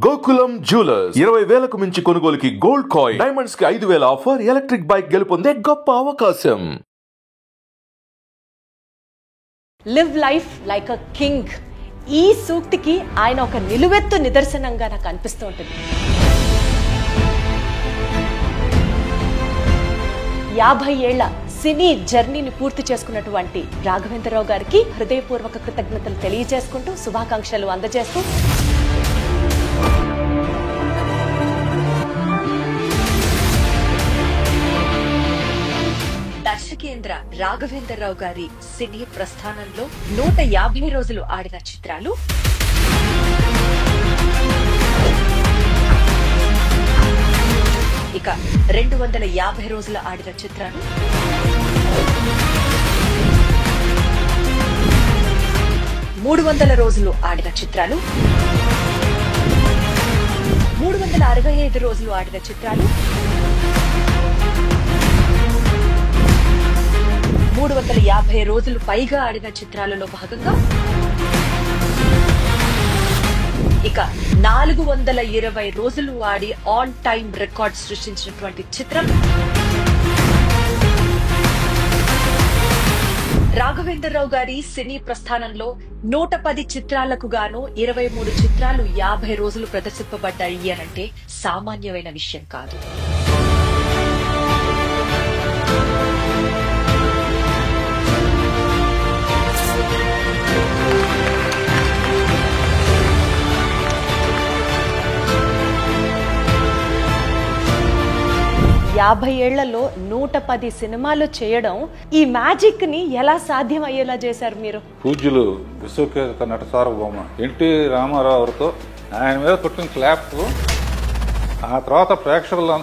Gokulam jewellers 20,000కు మించి కొనుగోలుకి gold coin, diamonds కి 5,000 ఆఫర్, ఎలక్ట్రిక్ బైక్ గెలుపొందే గొప్ప అవకాశం. Live life like a king. ఈ సూక్తికి ఆయన ఒక నిలువెత్తు నిదర్శనంగా నాకు అనిపిస్తూ ఉంటుంది. 50 ఏళ్ల సినీ జర్నీని పూర్తి చేసుకున్నటువంటి రాఘవేంద్రరావు గారికి హృదయపూర్వక కృతజ్ఞతలు తెలియజేసుకుంటూ శుభాకాంక్షలు అందజేస్తూ దర్శకేంద్ర రాఘవేంద్రరావు గారి సినీ ప్రస్థానంలో 150 రోజులు ఆడిన చిత్రాలు, ఇక 250 రోజులు ఆడిన చిత్రాలు, 300 రోజులు ఆడిన చిత్రాలు, 365 రోజులు ఆడిన చిత్రాలు, 350 రోజులు పైగా ఆడిన చిత్రాలలో భాగంగా ఇక 420 రోజులు ఆడి ఆన్ టైమ్ రికార్డ్ సృష్టించినటువంటి చిత్రం రాఘవేంద్రరావు గారి సినీ ప్రస్థానంలో 110 చిత్రాలకు గాను 23 చిత్రాలు 50 రోజులు ప్రదర్శింపబడ్డాయి అనంటే సామాన్యమైన విషయం కాదు. యాభై ఏళ్లలో 110 సినిమాలు చేయడం, ఈ మ్యాజిక్ ని ఎలా సాధ్యం అయ్యేలా చేశారు మీరు? పూజ్యులు విశ్వకేత నట సార్వభౌమ ఎన్టీ రామారావుతో ఆయన మీద పుట్టిన క్లాప్, ఆ తర్వాత ప్రేక్షకులు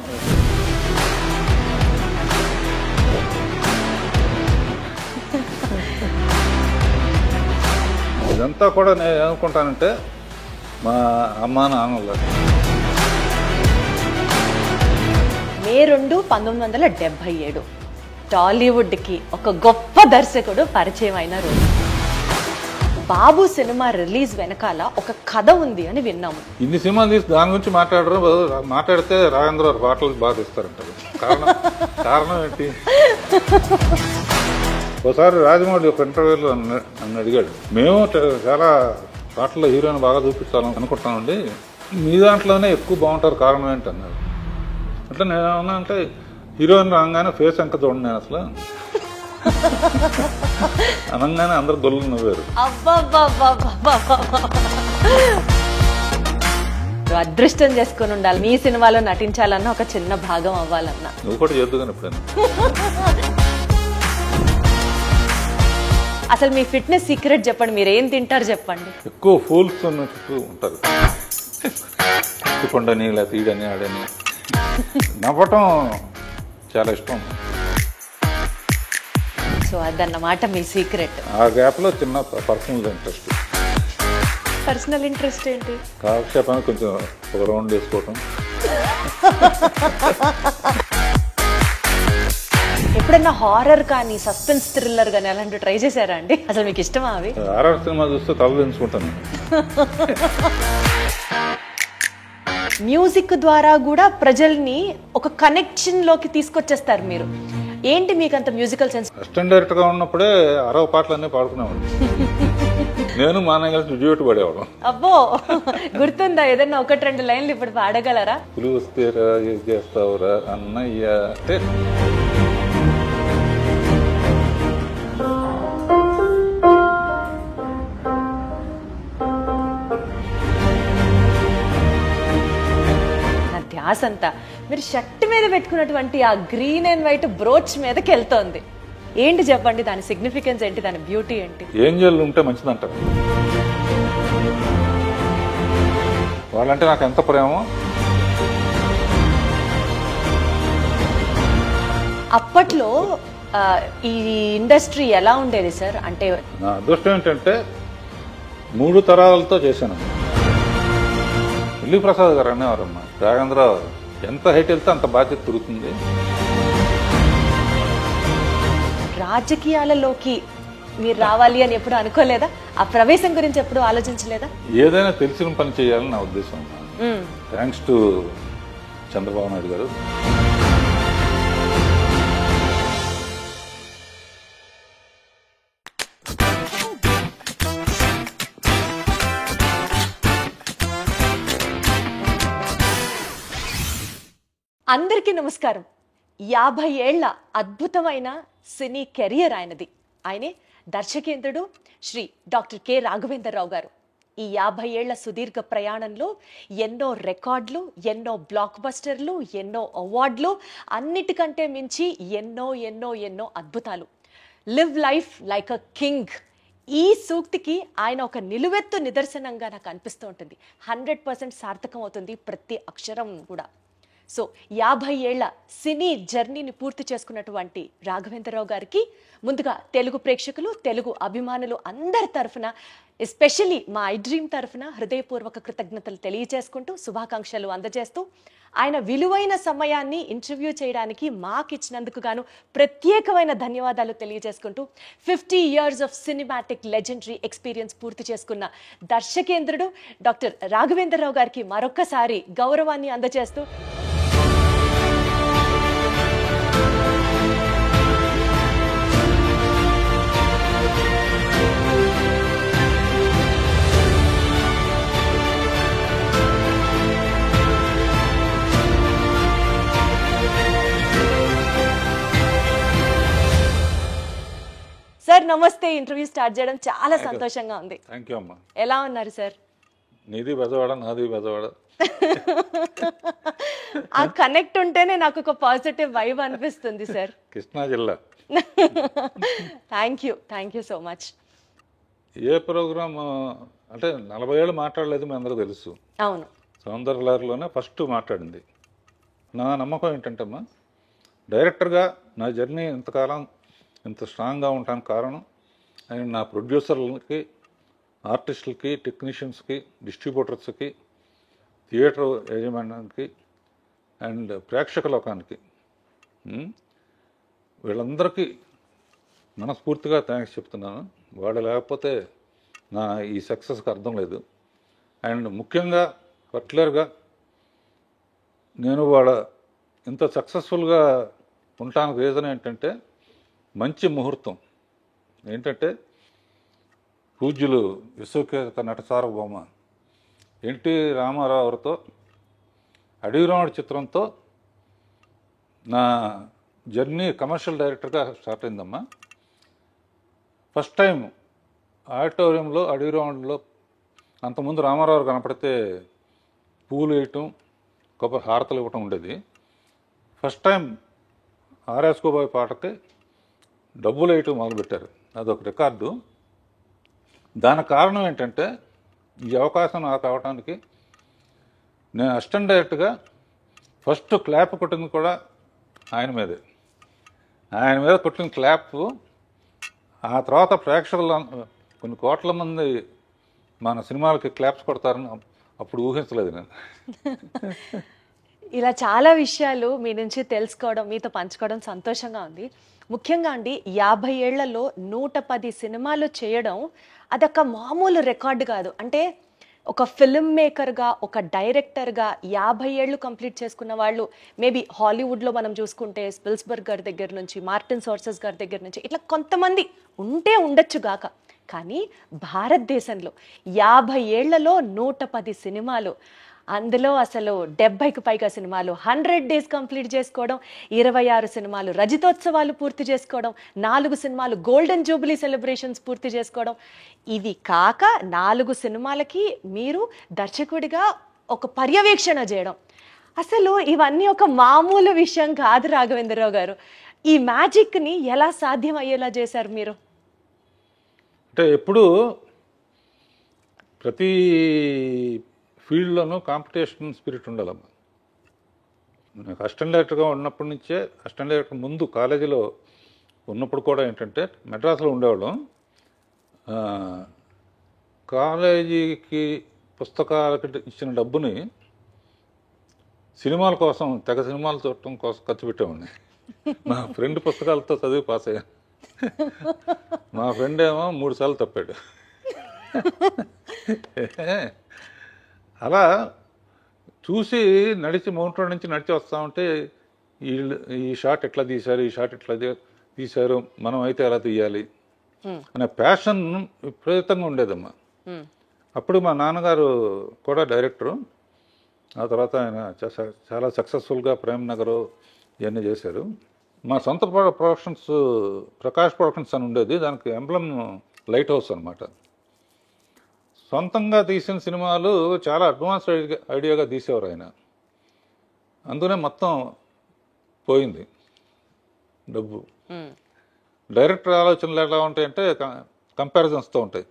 ఇదంతా కూడా నేను ఏమనుకుంటానంటే మా అమ్మ నాన్నలు. మే 2, 1977 టాలీవుడ్ కి ఒక గొప్ప దర్శకుడు పరిచయం అయిన రోజు. బాబు సినిమా రిలీజ్ వెనకాల ఒక కథ ఉంది అని విన్నాము. ఇన్ని సినిమాలు తీసి దాని గురించి మాట్లాడితే రాఘవేంద్ర పాటలు బాగా ఇస్తారంటారు. కారణం ఏంటి? ఒకసారి రాజమౌళి ఒక ఇంటర్వ్యూలో నన్ను అడిగాడు, మేము చాలా పాటల్లో హీరోయిన్ బాగా చూపించాలని అనుకుంటామండి, మీ దాంట్లోనే ఎక్కువ బాగుంటారు, కారణం ఏంటి అన్నారు. అంటే నేనేమన్నా అంటే హీరోయిన్ రాగానే ఫేస్ ఎంత చూడండి, నేను అసలు అనగానే అందరు గొల్లు నవ్వారు. అదృష్టం చేసుకుని ఉండాలి, మీ సినిమాలో నటించాలన్నా ఒక చిన్న భాగం అవ్వాలన్నా. నువ్వు కూడా చేద్దుగాని ఎప్పుడైనా. అసలు మీ ఫిట్నెస్ సీక్రెట్ చెప్పండి, మీరు ఏం తింటారు చెప్పండి. ఎక్కువ ఫూల్స్ చుట్టూ ఉంటారు, కొండని ఇలా తీయడని ఆడని నవ్వటం చాలా ఇష్టం. సో అదన్నమాట మీ సీక్రెట్. ఆ గ్యాప్ లో చిన్న పర్సనల్ ఇంట్రెస్ట్. పర్సనల్ ఇంట్రెస్ట్ ఏంటి? కాలక్షేపాన్ని కొంచెం ఒక రౌండ్ వేసుకోవటం. ఎప్పుడైనా హారర్ కానీ సస్పెన్స్ థ్రిల్లర్ కానీ అలాంటివి ట్రై చేశారా అండి? అసలు మీకు ఇష్టమా అవి? హారర్ సినిమా చూస్తే తల దించుకుంటాను. మ్యూజిక్ ద్వారా కూడా ప్రజల్ని ఒక కనెక్షన్ లోకి తీసుకొచ్చేస్తారు మీరు. ఏంటి మీకు అంత మ్యూజికల్ సెన్స్? అసిస్టెంట్ డైరెక్టర్ గా ఉన్నప్పుడే 60 పాటలన్నీ పాడుకునేవాడు. నేను మా అన్నయ్య కలిసి డ్యూట్ పడేవాడు. అబ్బో, గుర్తుందా? ఏదన్నా 1-2 లైన్లు ఇప్పుడు పాడగలరా? పులి వస్తేరా ఏం చేస్తావురా అన్నయ్య అంటే ధ్యాసంతా మీరు షర్ట్ మీద పెట్టుకున్నటువంటి ఆ గ్రీన్ అండ్ వైట్ బ్రోచ్ మీదకి వెళ్తోంది. ఏంటి చెప్పండి, దాని సిగ్నిఫికెన్స్ ఏంటి, దాని బ్యూటీ ఏంటి? ఏంజల్ ఉంటే మంచిదంటారు. వాళ్ళంటే నాకు ఎంత ప్రేమో. అప్పట్లో ఈ ఇండస్ట్రీ ఎలా ఉండేది సార్? అంటే నా అదృష్టం ఏంటంటే 3 తరాలతో చేశాను. ఎల్లి ప్రసాద్ గారు అనేవారమ్మా, రాఘవేంద్రరావు ఎంత హైట్ వెళ్తే అంత బాధ్యత తిరుగుతుంది. రాజకీయాలలోకి మీరు రావాలి అని ఎప్పుడు అనుకోలేదా? ఆ ప్రవేశం గురించి ఎప్పుడు ఆలోచించలేదా? ఏదైనా తెలిసిన పని చేయాలని నా ఉద్దేశం. థ్యాంక్స్ టు చంద్రబాబు నాయుడు గారు. అందరికీ నమస్కారం. 50 ఏళ్ల అద్భుతమైన సినీ కెరియర్ ఆయనది. ఆయనే దర్శకేంద్రుడు శ్రీ డాక్టర్ కె రాఘవేంద్రరావు గారు. ఈ 50 ఏళ్ల సుదీర్ఘ ప్రయాణంలో ఎన్నో రికార్డులు, ఎన్నో బ్లాక్ బస్టర్లు, ఎన్నో అవార్డులు, అన్నిటికంటే మించి ఎన్నో ఎన్నో ఎన్నో అద్భుతాలు. Live life like a king, ఈ సూక్తికి ఆయన ఒక నిలువెత్తు నిదర్శనంగా నాకు అనిపిస్తూ ఉంటుంది. 100% సార్థకం అవుతుంది ప్రతి అక్షరం కూడా. సో 50 ఏళ్ల సినీ జర్నీని పూర్తి చేసుకున్నటువంటి రాఘవేంద్రరావు గారికి ముందుగా తెలుగు ప్రేక్షకులు, తెలుగు అభిమానులు అందరి తరఫున, ఎస్పెషల్లీ మా ఐ డ్రీమ్ తరఫున హృదయపూర్వక కృతజ్ఞతలు తెలియజేసుకుంటూ, శుభాకాంక్షలు అందజేస్తూ, ఆయన విలువైన సమయాన్ని ఇంటర్వ్యూ చేయడానికి మాకు ఇచ్చినందుకు గాను ప్రత్యేకమైన ధన్యవాదాలు తెలియజేసుకుంటూ, 50 years of cinematic legendary experience పూర్తి చేసుకున్న దర్శకేంద్రుడు డాక్టర్ రాఘవేంద్రరావు గారికి మరొక్కసారి గౌరవాన్ని అందజేస్తూ, సార్ నమస్తే. ఇంటర్వ్యూ స్టార్ట్ చేయడం చాలా సంతోషంగా ఉంది. థ్యాంక్ యూ అమ్మా. ఎలా ఉన్నారు సార్? నీది బెజవాడ, నాది బెజవాడ. ఆ కనెక్ట్ ఉంటేనే నాకు ఒక పాజిటివ్ వైబ్ అనిపిస్తుంది సార్. కృష్ణా జిల్లా. Thank you so much. ఏ ప్రోగ్రామ్ అంటే 40 ఏళ్ళు మాట్లాడలేదు, మీ అందరూ తెలుసు. అవును, సౌందర్యలహరిలోనే ఫస్ట్ మాట్లాడింది. నా నమ్మకం ఏంటంటమ్మా, డైరెక్టర్గా నా జర్నీ ఇంతకాలం ఇంత స్ట్రాంగ్గా ఉండడానికి కారణం అండ్ నా ప్రొడ్యూసర్లకి, ఆర్టిస్టులకి, టెక్నీషియన్స్కి, డిస్ట్రిబ్యూటర్స్కి, థియేటర్ యాజమాన్యానికి అండ్ ప్రేక్షక లోకానికి, వీళ్ళందరికీ మనస్ఫూర్తిగా థ్యాంక్స్ చెప్తున్నాను. వాళ్ళు లేకపోతే నా ఈ సక్సెస్కి అర్థం లేదు. అండ్ ముఖ్యంగా పర్టికులర్గా నేను వాళ్ళ ఇంత సక్సెస్ఫుల్గా ఉండటానికి రీజన్ ఏంటంటే, మంచి ముహూర్తం ఏంటంటే, పూజ్యులు విశ్వఖ్యాత నట సార్వభౌమ ఎన్టీ రామారావు గారితో అడవిరాముడు చిత్రంతో నా జర్నీ కమర్షియల్ డైరెక్టర్గా స్టార్ట్ అయిందమ్మా. ఫస్ట్ టైం ఆడిటోరియంలో అడవిరాముడిలో, అంతకుముందు రామారావు గారు కనపడితే పూలు వేయటం, కొబ్బరి హారతలు ఇవ్వటం ఉండేది. ఫస్ట్ టైం ఆర్ఎస్కోబాయ్ పాటకి డబ్బులు వేయటం మొదలుపెట్టారు. అదొక రికార్డు. దానికి కారణం ఏంటంటే, ఈ అవకాశం నాకు అవడానికి నేను అసిస్టెంట్ డైరెక్టర్గా ఫస్ట్ క్లాప్ కొట్టింది కూడా ఆయన మీదే. ఆయన మీద కొట్టిన క్లాప్ ఆ తర్వాత ప్రేక్షకులు కొన్ని కోట్ల మంది మన సినిమాలకి క్లాప్స్ కొడతారని అప్పుడు ఊహించలేదు నేను. ఇలా చాలా విషయాలు మీ నుంచి తెలుసుకోవడం, మీతో పంచుకోవడం సంతోషంగా ఉంది. ముఖ్యంగా అండి, 50 ఏళ్లలో 110 సినిమాలు చేయడం అదొక మామూలు రికార్డు కాదు. అంటే ఒక ఫిల్మ్ మేకర్గా, ఒక డైరెక్టర్గా 50 ఏళ్ళు కంప్లీట్ చేసుకున్న వాళ్ళు మేబీ హాలీవుడ్లో మనం చూసుకుంటే స్పిల్స్బర్గ్ గారి దగ్గర నుంచి, మార్టిన్ సోర్సెస్ గారి దగ్గర నుంచి ఇట్లా కొంతమంది ఉంటే ఉండొచ్చు గాక, కానీ భారతదేశంలో 50 ఏళ్లలో 110 సినిమాలు, అందులో అసలు 70కి పైగా సినిమాలు 100 days కంప్లీట్ చేసుకోవడం, 26 సినిమాలు రజతోత్సవాలు పూర్తి చేసుకోవడం, 4 సినిమాలు గోల్డెన్ జూబిలీ సెలబ్రేషన్స్ పూర్తి చేసుకోవడం, ఇవి కాక 4 సినిమాలకి మీరు దర్శకుడిగా ఒక పర్యవేక్షణ చేయడం, అసలు ఇవన్నీ ఒక మామూలు విషయం కాదు రాఘవేంద్రరావు గారు. ఈ మ్యాజిక్ని ఎలా సాధ్యం అయ్యేలా చేశారు మీరు? అంటే ఎప్పుడు ప్రతి ఫీల్డ్లోనూ కాంపిటీషన్ స్పిరిట్ ఉండాలమ్మా. నాకు అసిస్టెంట్ డైరెక్టర్గా ఉన్నప్పటి నుంచే, అసిస్టెంట్ డైరెక్టర్ ముందు కాలేజీలో ఉన్నప్పుడు కూడా ఏంటంటే, మెడ్రాస్లో ఉండేవాళ్ళం. కాలేజీకి పుస్తకాలకి ఇచ్చిన డబ్బుని సినిమాల కోసం, తెగ సినిమాలు చూడటం కోసం ఖర్చు పెట్టేవాడిని. మా ఫ్రెండ్ పుస్తకాలతో చదివి పాస్ అయ్యాను. మా ఫ్రెండ్ ఏమో 3 సార్లు తప్పాడు. అలా చూసి నడిచి మౌంట్ రోడ్ నుంచి నడిచి వస్తా ఉంటే ఈ షాట్ ఎట్లా తీశారు, ఈ షాట్ ఎట్లా తీశారు, మనం అయితే ఎలా తీయాలి అనే ప్యాషన్ విపరీతంగా ఉండేదమ్మా. అప్పుడు మా నాన్నగారు కూడా డైరెక్టరు. ఆ తర్వాత ఆయన చాలా సక్సెస్ఫుల్గా ప్రేమ్ నగర్ ఇవన్నీ చేశారు. మా సొంత ప్రొడక్షన్స్ ప్రకాష్ ప్రొడక్షన్స్ అని ఉండేది, దానికి ఎంబ్లమ్ లైట్ హౌస్ అనమాట. సొంతంగా తీసిన సినిమాలు చాలా అడ్వాన్స్ ఐడియాగా తీసేవారు ఆయన. అందుకనే మొత్తం పోయింది డబ్బు. డైరెక్టర్ ఆలోచనలు ఎలా ఉంటాయంటే కంపారిజన్స్తో ఉంటాయి.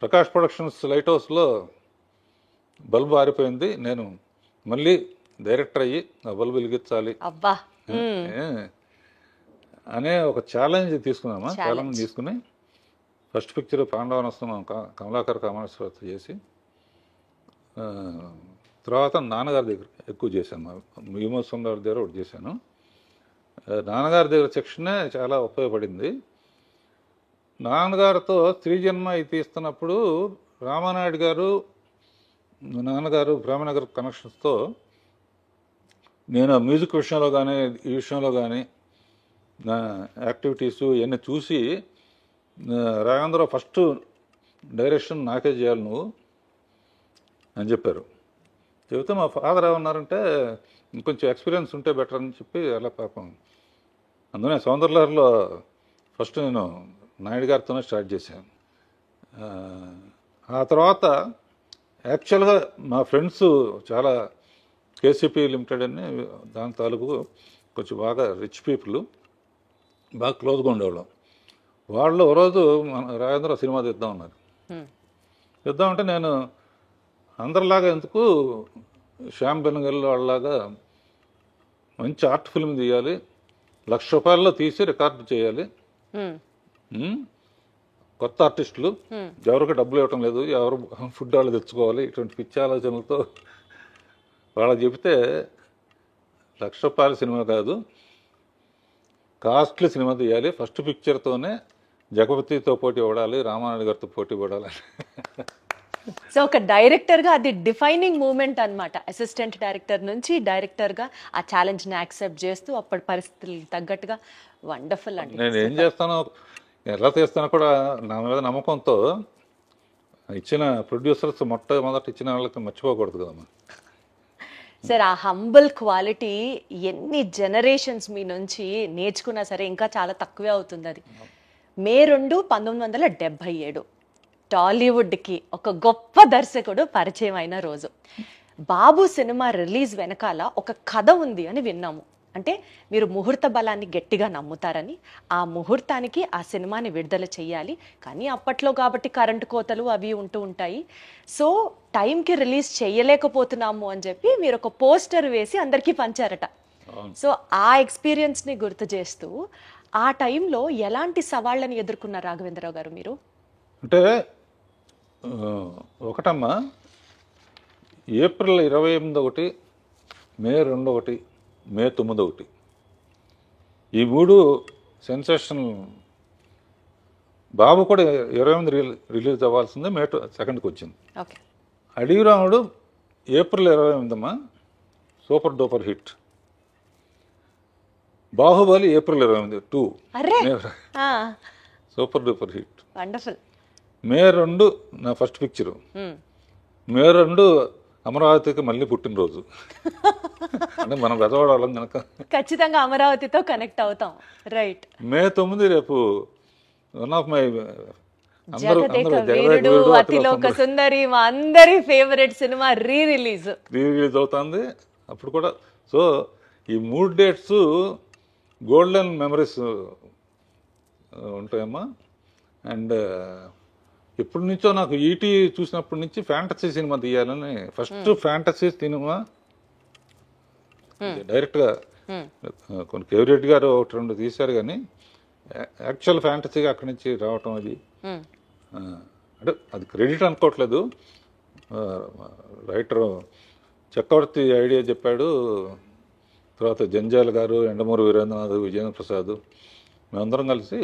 ప్రకాష్ ప్రొడక్షన్స్ లైట్ హౌస్లో బల్బు ఆరిపోయింది, నేను మళ్ళీ డైరెక్టర్ అయ్యి ఆ బల్బు వెలిగించాలి అనే ఒక ఛాలెంజ్ తీసుకున్నామా. ఛాలెంజ్ తీసుకుని ఫస్ట్ పిక్చర్ పాండవనస్తం కమలాకర్ కామేశ్వరతో చేసి, తర్వాత నాన్నగారి దగ్గర ఎక్కువ చేశాను. విమోచన్ గారి దగ్గర ఒకటి చేశాను. నాన్నగారి దగ్గర సెక్షనే చాలా ఉపయోగపడింది. నాన్నగారితో స్త్రీ జన్మ ఇది తీస్తున్నప్పుడు రామానాయుడు గారు నాన్నగారు ప్రేమనగర్ కనెక్షన్స్తో నేను మ్యూజిక్ విషయంలో కానీ ఈ విషయంలో కానీ నా యాక్టివిటీసు ఇవన్నీ చూసి, రాఘవేంద్ర ఫస్ట్ డైరెక్షన్ నాకే చేయాలి నువ్వు అని చెప్పారు. చెబితే మా ఫాదర్ ఏమన్నారంటే ఇంకొంచెం ఎక్స్పీరియన్స్ ఉంటే బెటర్ అని చెప్పి అలా పాపం. అందుకనే సౌందర్యలహరిలో ఫస్ట్ నేను నాయుడు గారితోనే స్టార్ట్ చేశాను. ఆ తర్వాత యాక్చువల్గా మా ఫ్రెండ్స్ చాలా కేసీపీ లిమిటెడ్ అని దాని తాలూకు కొంచెం బాగా రిచ్ పీపుల్, బాగా క్లోజ్గా ఉండేవాళ్ళం. వాళ్ళు ఓ రోజు రాజేంద్ర సినిమా తీద్దాం ఉన్నారు. తీద్దామంటే నేను అందరిలాగా ఎందుకు శ్యామ్ బెనగల్ వాళ్ళలాగా మంచి ఆర్ట్ ఫిల్మ్ తీయాలి, ₹1,00,000 తీసి రికార్డు చేయాలి, కొత్త ఆర్టిస్టులు ఎవరికి డబ్బులు ఇవ్వటం లేదు, ఎవరు ఫుడ్ వాళ్ళు తెచ్చుకోవాలి, ఇటువంటి పిచ్చి ఆలోచనలతో వాళ్ళకి చెబితే ₹1,00,000 సినిమా కాదు, కాస్ట్లీ సినిమా తీయాలి, ఫస్ట్ పిక్చర్తోనే జగపతితో పోటీ పడాలి, రామానాయుడు గారితో పోటీ పడాలి. సో ఒక డైరెక్టర్గా అది డిఫైనింగ్ మూమెంట్ అనమాట. అసిస్టెంట్ డైరెక్టర్ నుంచి డైరెక్టర్గా ఆ ఛాలెంజ్ని యాక్సెప్ట్ చేస్తూ అప్పటి పరిస్థితులకు తగ్గట్టుగా వండర్ఫుల్ అండి. నేను ఏం చేస్తానో ఎలా తీస్తానో కూడా నా మీద నమ్మకంతో ఇచ్చిన ప్రొడ్యూసర్స్ మొట్టమొదట ఇచ్చిన వాళ్ళకి మర్చిపోకూడదు కదమ్మా. సార్ ఆ హంబుల్ క్వాలిటీ ఎన్ని జనరేషన్స్ మీ నుంచి నేర్చుకున్నా సరే ఇంకా చాలా తక్కువే అవుతుంది. అది మే 2, 1977 టాలీవుడ్కి ఒక గొప్ప దర్శకుడు పరిచయం అయిన రోజు. బాబు సినిమా రిలీజ్ వెనకాల ఒక కథ ఉంది అని విన్నాము. అంటే మీరు ముహూర్త బలాన్ని గట్టిగా నమ్ముతారని, ఆ ముహూర్తానికి ఆ సినిమాని విడుదల చేయాలి, కానీ అప్పట్లో కాబట్టి కరెంటు కోతలు అవి ఉంటూ ఉంటాయి, సో టైంకి రిలీజ్ చేయలేకపోతున్నాము అని చెప్పి మీరు ఒక పోస్టర్ వేసి అందరికీ పంచారట. సో ఆ ఎక్స్పీరియన్స్ని గుర్తు చేస్తూ ఆ టైంలో ఎలాంటి సవాళ్ళని ఎదుర్కొన్నారు రాఘవేంద్రరావు గారు మీరు? అంటే ఒకటమ్మా, ఏప్రిల్ 28 ఒకటి, మే 2 ఒకటి, మే 9 ఒకటి, ఈ 3 సెన్సేషన్. బాబు కూడా 28 రిలీజ్ అవ్వాల్సిందే, మే 2కి వచ్చింది. అడవిరాముడు ఏప్రిల్ 28 అమ్మా, super duper hit. Baahubali April 28 2 super duper hit. మే 2 నా ఫస్ట్ పిక్చరు, మే 2 అమరావతికి మళ్ళీ పుట్టినరోజు. అంటే మనం వెదవాడాలం కనుక ఖచ్చితంగా అమరావతితో కనెక్ట్ అవుతాం. రైట్. మే 9 రేపు one of my Athiloka Sundari మా అందరి ఫేవరెట్ సినిమా రీ రిలీజ్ అవుతుంది అప్పుడు కూడా. సో ఈ 3 డేట్స్ గోల్డెన్ మెమరీస్ ఉంటాయమ్మా. అండ్ ఎప్పటి నుంచో నాకు ఈటీ చూసినప్పటి నుంచి ఫ్యాంటసీ సినిమా తీయాలని, ఫస్ట్ ఫ్యాంటసీ సినిమా డైరెక్ట్గా కొన్ని కేవీరెడ్డి గారు 1-2 తీశారు, కానీ యాక్చువల్ ఫ్యాంటసీగా అక్కడి నుంచి రావటం అది అంటే అది క్రెడిట్ అనుకోవట్లేదు. రైటర్ చక్రవర్తి ఐడియా చెప్పాడు, తర్వాత జంజాల్ గారు, ఎండమూరి వీరేంద్రనాథ్, విజయేంద్ర ప్రసాద్ మేమందరం కలిసి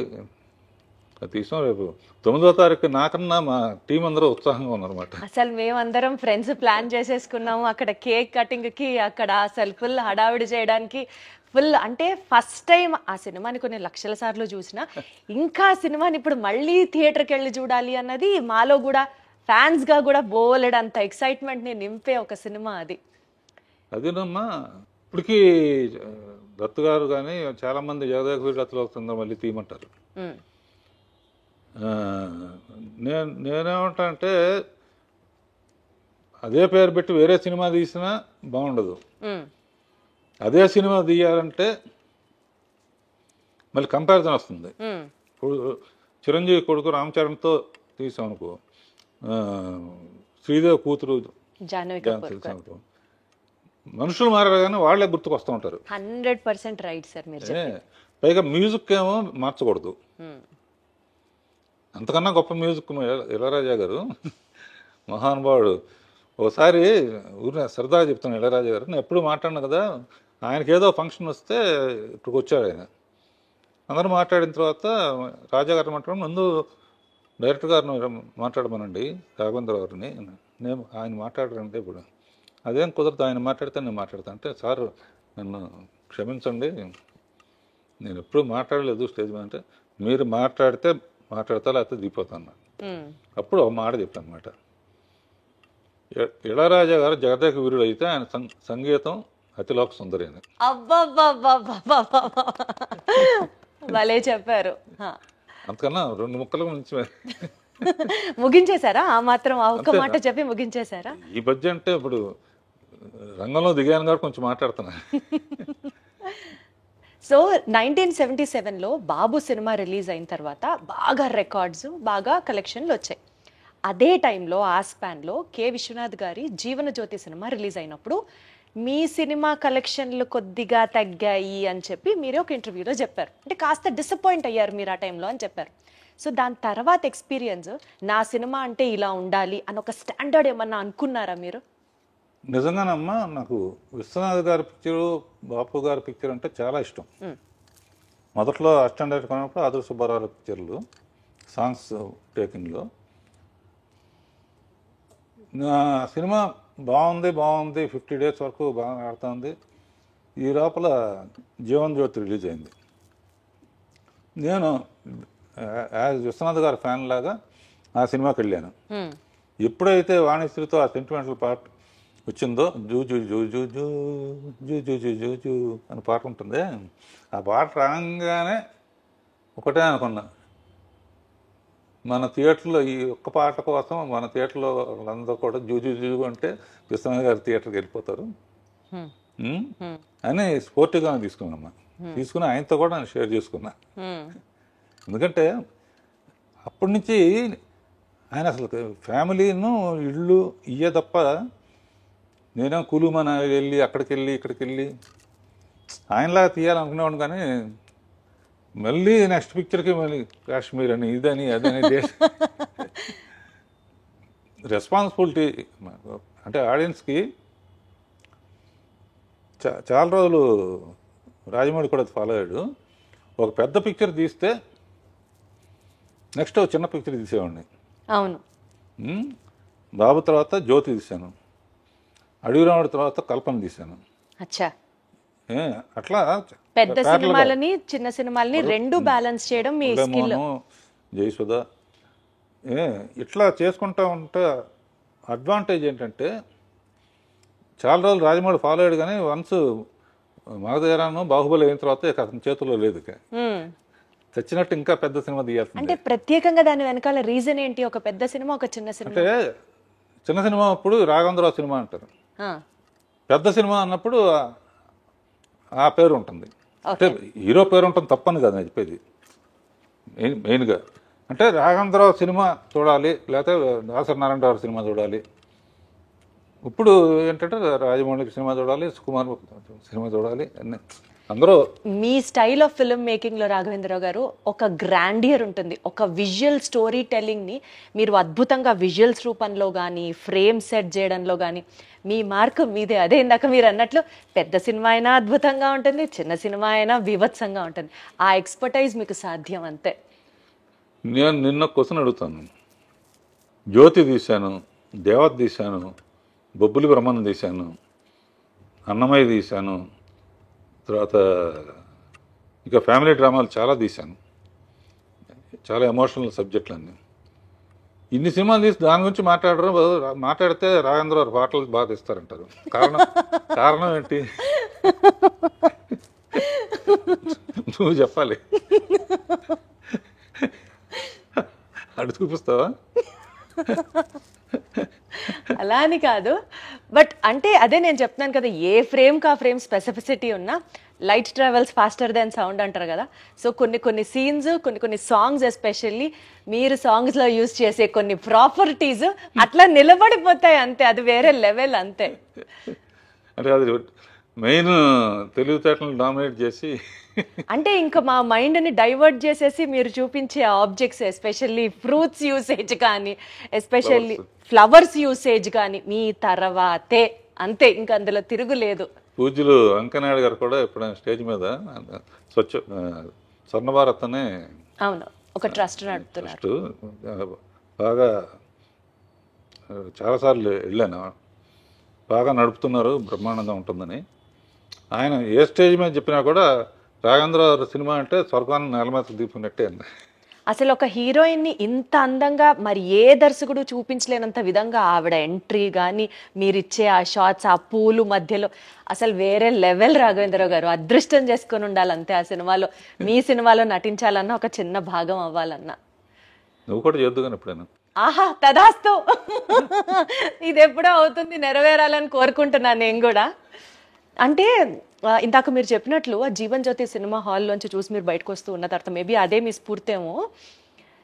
అది తీసాం. రేపు 9వ తారీఖు నాకన్నా మా టీం అందరూ ఉత్సాహంగా ఉన్నారన్నమాట. అసలు మేమందరం ఫ్రెండ్స్ ప్లాన్ చేసేసుకున్నాము అక్కడ కేక్ కటింగ్ కి, అక్కడ అసలు ఫుల్ హడావిడి చేయడానికి ఫుల్. అంటే ఫస్ట్ టైం ఆ సినిమాని కొన్ని లక్షల సార్లు చూసినా ఇంకా సినిమాని ఇప్పుడు మళ్ళీ థియేటర్కి వెళ్ళి చూడాలి అన్నది మాలో కూడా ఫ్యాన్స్ గా కూడా బోలెడంత ఎక్సైట్మెంట్ ని నింపే ఒక సినిమా అది. అదేనమ్మా, ఇప్పటికీ దత్తు గారు కానీ చాలా మంది జగదేక వీరుడు అవుతుందో మళ్ళీ తీయమంటారు. నేనేమంటా అంటే అదే పేరు పెట్టి వేరే సినిమా తీసినా బాగుండదు. అదే సినిమా తీయాలంటే మళ్ళీ కంపారిజన్ వస్తుంది. ఇప్పుడు చిరంజీవి కొడుకు రామ్ చరణ్తో తీసాం అనుకో, శ్రీదేవి కూతురు అనుకో, మనుషులు మారారు కానీ వాళ్ళే గుర్తుకొస్తూ ఉంటారు. 100% రైట్ సార్ మీరు చెప్పేది. పైగా మ్యూజిక్ ఏమో మార్చకూడదు. అంతకన్నా గొప్ప మ్యూజిక్ ఇళయరాజా గారు, మహానుభావుడు. ఒకసారి ఊరిని సరదాగా చెప్తాను, ఇళయరాజా గారు నేను ఎప్పుడు మాట్లాడినా కదా, ఆయనకి ఏదో ఫంక్షన్ వస్తే ఇక్కడికి వచ్చారు ఆయన. అందరూ మాట్లాడిన తర్వాత రాజా గారు మాట్లాడడం ముందు డైరెక్టర్ గారిని మాట్లాడమనండి, రాఘవేంద్ర గారిని. నేను ఆయన మాట్లాడారంటే ఇప్పుడు అదేం కుదరదు, ఆయన మాట్లాడితే నేను మాట్లాడతాను అంటే, సార్ నన్ను క్షమించండి, నేను ఎప్పుడు మాట్లాడలేదు స్టేజ్ మీద అంటే, మీరు మాట్లాడితే మాట్లాడతా లేకపోతే దిగిపోతాను. అప్పుడు ఒక మాట చెప్పాను అనమాట, ఇళయరాజా గారు జగదేక వీరుడు అయితే ఆయన సంగీతం అతిలోక సుందరి అని. భలే చెప్పారు. అంతకన్నా 2 ముక్కలకు మించి ముగించేశారా? ఆ మాత్రం ఆ ఒక్క మాట చెప్పి ముగించేశారా? ఈ మధ్య అంటే ఇప్పుడు రంగంలో దిగాను కాబట్టి కొంచెం మాట్లాడుతున్నా. సో 1977లో బాబు సినిమా రిలీజ్ అయిన తర్వాత బాగా రికార్డ్స్, బాగా కలెక్షన్లు వచ్చాయి. అదే టైంలో ఆ స్పాన్లో కె విశ్వనాథ్ గారి జీవన జ్యోతి సినిమా రిలీజ్ అయినప్పుడు మీ సినిమా కలెక్షన్లు కొద్దిగా తగ్గాయి అని చెప్పి మీరే ఒక ఇంటర్వ్యూలో చెప్పారు. అంటే కాస్త డిసప్పాయింట్ అయ్యారు మీరు ఆ టైంలో అని చెప్పారు. సో దాని తర్వాత ఎక్స్పీరియన్స్, నా సినిమా అంటే ఇలా ఉండాలి అని ఒక స్టాండర్డ్ ఏమన్నా అనుకున్నారా మీరు? నిజంగానమ్మా, నాకు విశ్వనాథ్ గారి పిక్చరు, బాపు గారి పిక్చర్ అంటే చాలా ఇష్టం. మొదట్లో అసిస్టెంట్ కొన్నప్పుడు ఆదర్ సుబ్బారావు పిక్చర్లు సాంగ్స్ టేకింగ్లో నా సినిమా బాగుంది 50 days వరకు బాగా ఆడుతుంది. ఈ లోపల జీవన్ జ్యోతి రిలీజ్ అయింది. నేను యాజ్ విశ్వనాథ్ గారి ఫ్యాన్ లాగా ఆ సినిమాకి వెళ్ళాను. ఎప్పుడైతే వాణిశ్రీతో ఆ సెంటిమెంటల్ పార్ట్ వచ్చిందో, zoo zoo zoo zoo zoo zoo zoo zoo zoo zoo అని పాట ఉంటుంది, ఆ పాట రాగానే ఒకటే అనుకున్నా, మన థియేటర్లో ఈ ఒక్క పాట కోసం మన థియేటర్లో వాళ్ళందరూ కూడా జూ జూ జూ అంటే విశ్వనాథ్ గారి థియేటర్కి వెళ్ళిపోతారు అని స్పోర్టివ్గా తీసుకున్నామ్మా. తీసుకుని ఆయనతో కూడా నేను షేర్ చేసుకున్నా. ఎందుకంటే అప్పటి నుంచి ఆయన అసలు ఫ్యామిలీను ఇళ్ళు ఇయ్యే తప్ప, నేనే కులుమన వెళ్ళి అక్కడికి వెళ్ళి ఇక్కడికి వెళ్ళి ఆయనలాగా తీయాలనుకునేవాడు. కానీ మళ్ళీ నెక్స్ట్ పిక్చర్కి మళ్ళీ కాశ్మీర్ అని ఇదని అదని రెస్పాన్సిబిలిటీ అంటే ఆడియన్స్కి. చాలా రోజులు రాజమౌళి కూడా ఫాలో అయ్యాడు. ఒక పెద్ద పిక్చర్ తీస్తే నెక్స్ట్ చిన్న పిక్చర్ తీసేవాడిని. అవును, బాబు తర్వాత జ్యోతి తీశాను, అడవి రాముడి తర్వాత కల్పన తీశాను. అచ్చా, అట్లా పెద్ద సినిమాలని చిన్న సినిమాలని రెండు బ్యాలెన్స్ చేయడం మీ స్కిల్. జయసుధ ఇట్లా చేసుకుంటా ఉంటే అడ్వాంటేజ్ ఏంటంటే, చాలా రోజులు రాజమౌళి ఫాలో అయ్యాడు కానీ వన్స్ మగధీరాను బాహుబలి అయిన తర్వాత అతని చేతుల్లో లేదు, చచ్చినట్టు ఇంకా పెద్ద సినిమా తీయాల్సింది. అంటే ప్రత్యేకంగా దాని వెనకాల రీజన్ ఏంటి? ఒక పెద్ద సినిమా, ఒక చిన్న సినిమా. అంటే చిన్న సినిమా అప్పుడు రాఘవేంద్రరావు సినిమా అంటారు, పెద్ద సినిమా అన్నప్పుడు ఆ పేరు ఉంటుంది. అంటే హీరో పేరు ఉంటుంది తప్పని కదా నేను చెప్పేది. మెయిన్గా అంటే రాఘవేంద్రరావు సినిమా చూడాలి, లేకపోతే దాసరి నారాయణరావు సినిమా చూడాలి. ఇప్పుడు ఏంటంటే రాజమౌళి సినిమా చూడాలి, సుకుమార్ సినిమా చూడాలి, అన్నీ అందరూ మీ స్టైల్ ఆఫ్ ఫిల్మ్ మేకింగ్ లో రాఘవేంద్రరావు గారు ఒక గ్రాండియర్ ఉంటుంది, ఒక విజువల్ స్టోరీ టెల్లింగ్ ని మీరు అద్భుతంగా విజువల్స్ రూపంలో కానీ ఫ్రేమ్ సెట్ చేయడంలో కానీ మీ మార్క్ మీదే. అదే ఇందాక మీరు అన్నట్లు పెద్ద సినిమా అయినా అద్భుతంగా ఉంటుంది, చిన్న సినిమా అయినా బీభత్సంగా ఉంటుంది. ఆ ఎక్స్పర్టైజ్ మీకు సాధ్యం అంతే. నేను నిన్న క్వశ్చన్ అడుగుతాను. జ్యోతి తీశాను, దేవత తీశాను, బొబ్బులి బ్రహ్మను తీశాను, అన్నమయ్య తీశాను, తర్వాత ఇంకా ఫ్యామిలీ డ్రామాలు చాలా తీశాను, చాలా ఎమోషనల్ సబ్జెక్టులు అన్నీ. ఇన్ని సినిమాలు తీసి దాని గురించి మాట్లాడితే రాఘవేంద్ర గారు పాటలు బాగా తీస్తారంటారు. కారణం ఏంటి నువ్వు చెప్పాలి. అడు చూపిస్తావా? అలా అని కాదు, బట్ అంటే అదే నేను చెప్తున్నాను కదా, ఏ ఫ్రేమ్ కా ఫ్రేమ్ స్పెసిఫిసిటీ ఉన్నా light travels faster than sound అంటారు కదా. సో కొన్ని సీన్స్, కొన్ని సాంగ్స్ ఎస్పెషల్లీ మీరు సాంగ్స్ లో యూజ్ చేసే కొన్ని ప్రాపర్టీస్ అట్లా నిలబడిపోతాయి అంతే. అది వేరే లెవెల్ అంతే. అంటే అది మెయిన్ తెలివితేటలను డామినేట్ చేసి అంటే ఇంకా మా మైండ్ ని డైవర్ట్ చేసేసి మీరు చూపించే ఆబ్జెక్ట్స్, ఎస్పెషల్లీ ఫ్రూట్స్ యూసేజ్ కానీ, ఎస్పెషల్లీ ఫ్లవర్స్ యూసేజ్ కానీ మీ తర్వాతే అంతే, ఇంకా అందులో తిరుగులేదు. పూజ్యులు వెంకయ్యనాయుడు గారు కూడా ఎప్పుడైనా స్టేజ్ మీద స్వర్ణ భారత్ అనే అవును ఒక ట్రస్ట్ నడుపుతున్నారు. బాగా చాలాసార్లు వెళ్ళాను, బాగా నడుపుతున్నారు, బ్రహ్మాండంగా ఉంటుందని. ఆయన ఏ స్టేజ్ మీద చెప్పినా కూడా రాఘవేంద్ర సినిమా అంటే స్వర్గాన్ని నేల మీద దింపినట్టే అండి. అసలు ఒక హీరోయిన్ ని ఇంత అందంగా మరి ఏ దర్శకుడు చూపించలేనంత విధంగా ఆవిడ ఎంట్రీ కానీ, మీరిచ్చే ఆ షార్ట్స్, ఆ పూలు మధ్యలో అసలు వేరే లెవెల్. రాఘవేంద్రరావు గారు అదృష్టం చేసుకొని ఉండాలంతే ఆ సినిమాలో, మీ సినిమాలో నటించాలన్నా, ఒక చిన్న భాగం అవ్వాలన్నా. నువ్వు కూడా చేద్దు కానీ ఎప్పుడైనా. ఆహా తదాస్తు, ఇది ఎప్పుడో అవుతుంది, నెరవేరాలని కోరుకుంటున్నాను నేను కూడా. అంటే ఇందాక మీరు చెప్పినట్లు ఆ జీవన్ జ్యోతి సినిమా హాల్లోంచి చూసి మీరు బయటకు వస్తూ ఉన్న తర్వాత మేబీ అదే మీ స్ఫూర్తేమో,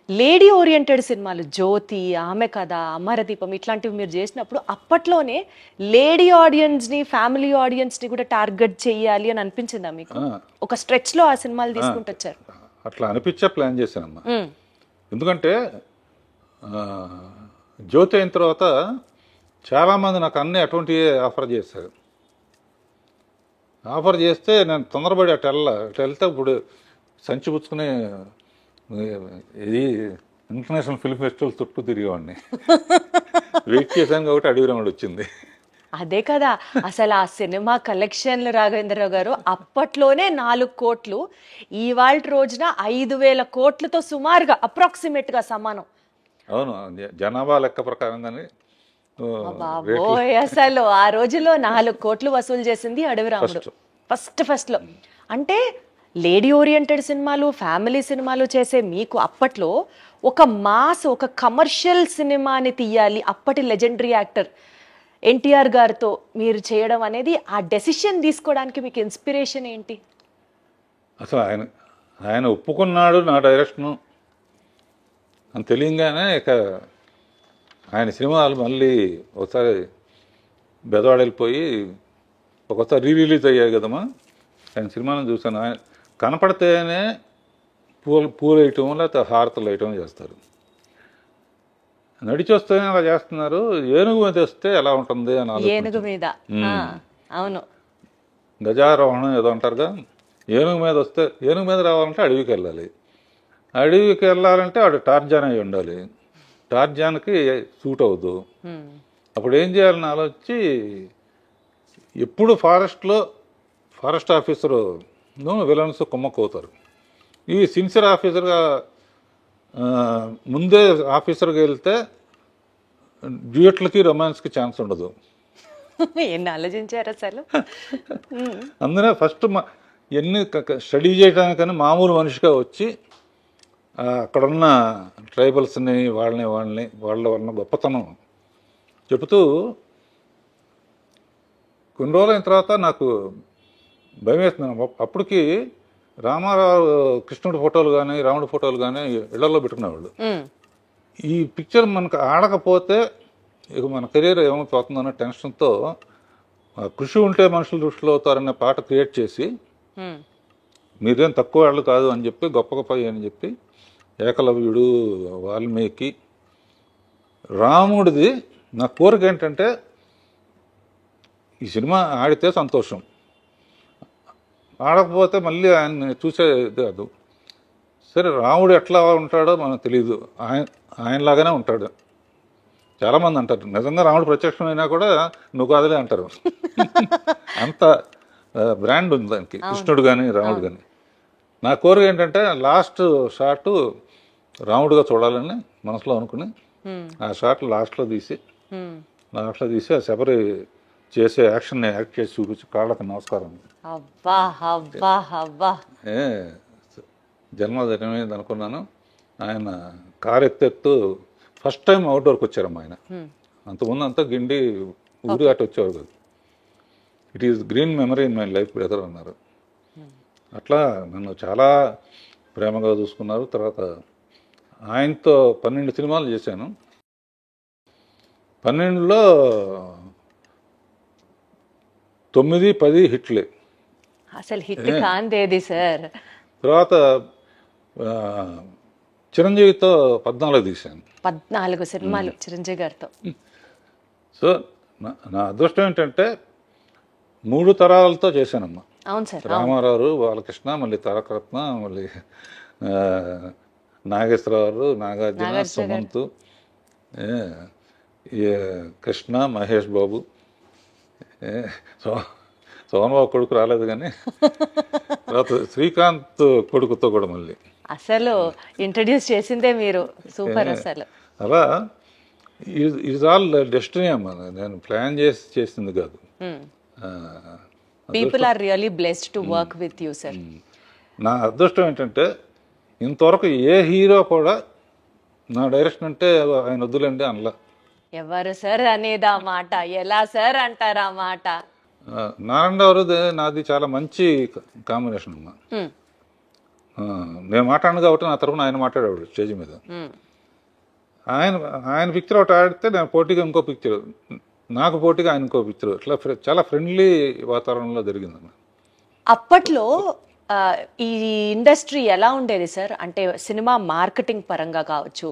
లేడీ ఓరియంటెడ్ సినిమాలు జ్యోతి, ఆమె కథ, అమరదీపం ఇట్లాంటివి మీరు చేసినప్పుడు అప్పట్లోనే లేడీ ఆడియన్స్ ని, ఫ్యామిలీ ఆడియన్స్ ని కూడా టార్గెట్ చెయ్యాలి అని అనిపించిందా మీకు? ఒక స్ట్రెచ్ లో ఆ సినిమాలు తీసుకుంటూ వచ్చారు. అట్లా అనిపించే ప్లాన్ చేశానమ్మా. ఎందుకంటే జ్యోతి అయిన తర్వాత చాలామంది నాకు అన్నీ అటువంటివి ఆఫర్ చేశారు. ఆఫర్ చేస్తే నేను తొందరపడి అటు వెళ్తే ఇప్పుడు సంచి పుచ్చుకుని ఇది ఇంటర్నేషనల్ ఫిల్మ్ ఫెస్టివల్ చుట్టూ తిరిగేవాడిని. వెయిట్ చేశాను కాబట్టి అడవి రమణ వచ్చింది. అదే కదా అసలు ఆ సినిమా కలెక్షన్లు రాఘవేంద్రరావు గారు అప్పట్లోనే 4 కోట్లు, ఇవాళ రోజున 5,000 కోట్లతో సుమారుగా అప్రాక్సిమేట్ గా సమానం. అవును, జనాభా లెక్క ప్రకారంగానే. బాబోయ్, అసలు ఆ రోజులో 4 కోట్లు వసూలు చేసింది అడవి రాముడు ఫస్ట్ లో. అంటే లేడీ ఓరియంటెడ్ సినిమాలు, ఫ్యామిలీ సినిమాలు చేసే మీకు అప్పట్లో ఒక మాస్, ఒక కమర్షియల్ సినిమాని తీయాలి, అప్పటి లెజెండరీ యాక్టర్ ఎన్టీఆర్ గారితో మీరు చేయడం అనేది, ఆ డెసిషన్ తీసుకోవడానికి మీకు ఇన్స్పిరేషన్ ఏంటి? అసలు ఆయన ఒప్పుకున్నాడు నా డైరెక్షను అని తెలియగానే ఇక ఆయన సినిమాలు మళ్ళీ ఒకసారి బెదవాడ వెళ్ళిపోయి ఒకసారి రిలీజ్ అయ్యాయి కదమ్మా. ఆయన సినిమాలను చూశాను. ఆయన కనపడితేనే పూలు వేయటం లేకపోతే హారతలు వేయటం చేస్తారు. నడిచి వస్తేనే అలా చేస్తున్నారు. ఏనుగు మీద వస్తే ఎలా ఉంటుంది అని. ఏనుగు మీద, అవును, గజారోహణం ఏదో అంటారుగా. ఏనుగు మీద వస్తే, ఏనుగు మీద రావాలంటే అడవికి వెళ్ళాలి. అడవికి వెళ్ళాలంటే వాడు టార్జాన్ అయి ఉండాలి. టార్జాన్కి సూట్ అవ్వదు. అప్పుడు ఏం చేయాలని ఆలోచించి, ఎప్పుడు ఫారెస్ట్ ఆఫీసరు విలన్స్ కుమ్మక్కవుతారు. ఈ సిన్సియర్ ఆఫీసర్గా ముందే ఆఫీసర్గా వెళ్తే డ్యూయట్లకి రొమాన్స్కి ఛాన్స్ ఉండదు. ఎన్ని ఆలోచించారు అసలు. అందునే ఫస్ట్ ఎన్ని స్టడీ చేయడానికని మామూలు మనిషిగా వచ్చి అక్కడున్న ట్రైబల్స్ని వాళ్ళ గొప్పతనం చెబుతూ, కొన్ని రోజులు అయిన తర్వాత నాకు భయం వేస్తున్నాను. అప్పటికి రామారావు కృష్ణుడి ఫోటోలు కానీ రాముడి ఫోటోలు కానీ ఇళ్లలో పెట్టుకునేవాళ్ళు. ఈ పిక్చర్ మనకు ఆడకపోతే ఇక మన కెరీర్ ఏమైపోతుందన్న టెన్షన్తో కృషి ఉంటే మనుషులు దృష్టిలో అవుతారనే పాట క్రియేట్ చేసి మీరేం తక్కువ వాళ్ళు కాదు అని చెప్పి గొప్ప గొప్ప అని చెప్పి ఏకలవ్యుడు, వాల్మీకి, రాముడిది నా కోరిక ఏంటంటే ఈ సినిమా ఆడితే సంతోషం, ఆడకపోతే మళ్ళీ ఆయన చూసేది కాదు. సరే రాముడు ఎట్లా ఉంటాడో మనకు తెలియదు, ఆయనలాగానే ఉంటాడు. చాలామంది అంటారు నిజంగా రాముడు ప్రత్యక్షమైనా కూడా నువ్వు కాదులే అంటారు. అంత బ్రాండ్ ఉంది దానికి, కృష్ణుడు కానీ రాముడు కానీ. నా కోరిక ఏంటంటే లాస్ట్ షాట్ రాముడుగా చూడాలని మనసులో అనుకుని ఆ షాట్ లాస్ట్లో తీసి ఆ శబరి చేసే యాక్షన్ యాక్ట్ చేసి చూపించి కాళ్ళకి నమస్కారం. జన్మదినమైంది అనుకున్నాను. ఆయన కారు ఎత్తెత్తు ఫస్ట్ టైం అవుట్డోర్కి వచ్చారమ్మా ఆయన. అంతకుముందు అంతా గిండి ఊరు అటు వచ్చేవారు కాదు. It is green memory in my life brother అన్నారు. అట్లా నన్ను చాలా ప్రేమగా చూసుకున్నారు. తర్వాత ఆయనతో 12 సినిమాలు చేశాను. 12లో 9-10 హిట్లే. అసలు హిట్ కాందేది సార్. తర్వాత చిరంజీవితో 14 తీశాను. 14 సినిమాలు చిరంజీవి గారితో. సో నా అదృష్టం ఏంటంటే 3 తరాలతో చేశానమ్మా. అవును సార్. రామారావు, బాలకృష్ణ, మళ్ళీ తారకరత్న, మళ్ళీ నాగేశ్వరరావు, నాగార్జున, సుమంత్, కృష్ణ, మహేష్ బాబు, సోమన్ బాబు కొడుకు రాలేదు కానీ తర్వాత శ్రీకాంత్ కొడుకుతో కూడా మళ్ళీ అసలు ఇంట్రడ్యూస్ చేసిందే మీరు. సూపర్. అసలు అలా ఇట్ ఆల్ డెస్టినీ అమ్మా. నేను ప్లాన్ చేసింది కాదు. People are really blessed to work with you sir. నా అదృష్టం ఏంటంటే ఇంతవరకు ఏ హీరో కూడా నా డైరెక్షన్ అంటే ఆయన వద్దులేండి అనలా. ఎవరు సార్ అనేది ఆ మాట? ఎలా సార్ అంటారు ఆ మాట? నారాయణరావు నాది చాలా మంచి కాంబినేషన్ అమ్మా. నేను మాట్లాడను కాబట్టి నా తరఫున ఆయన మాట్లాడేవాడు స్టేజ్ మీద. ఆయన పిక్చర్ ఒకటి ఆడితే నేను పోటీగా ఇంకో పిక్చర్, నాకు పోటీగా ఆయన ఇంకో పిక్చర్, ఇట్లా చాలా ఫ్రెండ్లీ వాతావరణంలో జరిగిందమ్మా. అప్పట్లో ఈ ఇండస్ట్రీ ఎలా ఉండేది సార్? అంటే సినిమా మార్కెటింగ్ పరంగా కావచ్చు,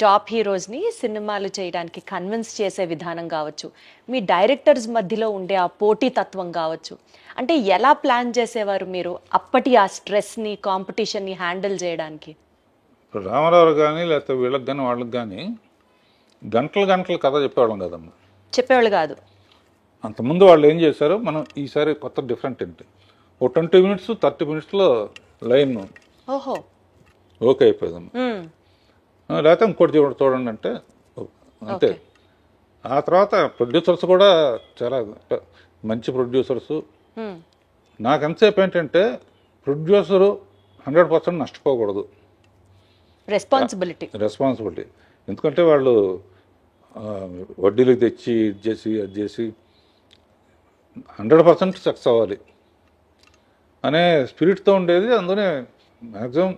టాప్ హీరోస్ని సినిమాలు చేయడానికి కన్విన్స్ చేసే విధానం కావచ్చు, మీ డైరెక్టర్స్ మధ్యలో ఉండే ఆ పోటీతత్వం కావచ్చు, అంటే ఎలా ప్లాన్ చేసేవారు మీరు అప్పటి ఆ స్ట్రెస్ని, కాంపిటీషన్ని హ్యాండిల్ చేయడానికి? ఇప్పుడు రామారావు కానీ లేకపోతే వీళ్ళకి కానీ వాళ్ళకి కానీ గంటలు కథ చెప్పేవాళ్ళం కదమ్మా. చెప్పేవాళ్ళు కాదు. అంతకుముందు వాళ్ళు ఏం చేశారు, మనం ఈసారి కొత్త డిఫరెంట్ ఏంటి, ఓ 20 minutes 30 minutesలో లైన్ ఓహో ఓకే అయిపోయిందమ్మా. లేకపోతే ఇంకోటి చూడండి అంటే అంతే. ఆ తర్వాత ప్రొడ్యూసర్స్ కూడా చాలా మంచి ప్రొడ్యూసర్స్. నాకు ఎంతసేపు ఏంటంటే ప్రొడ్యూసరు 100% నష్టపోకూడదు. రెస్పాన్సిబిలిటీ. ఎందుకంటే వాళ్ళు వడ్డీలకు తెచ్చి అది చేసి 100% సక్సెస్ అవ్వాలి అనే స్పిరిట్తో ఉండేది. అందులోనే మ్యాక్సిమం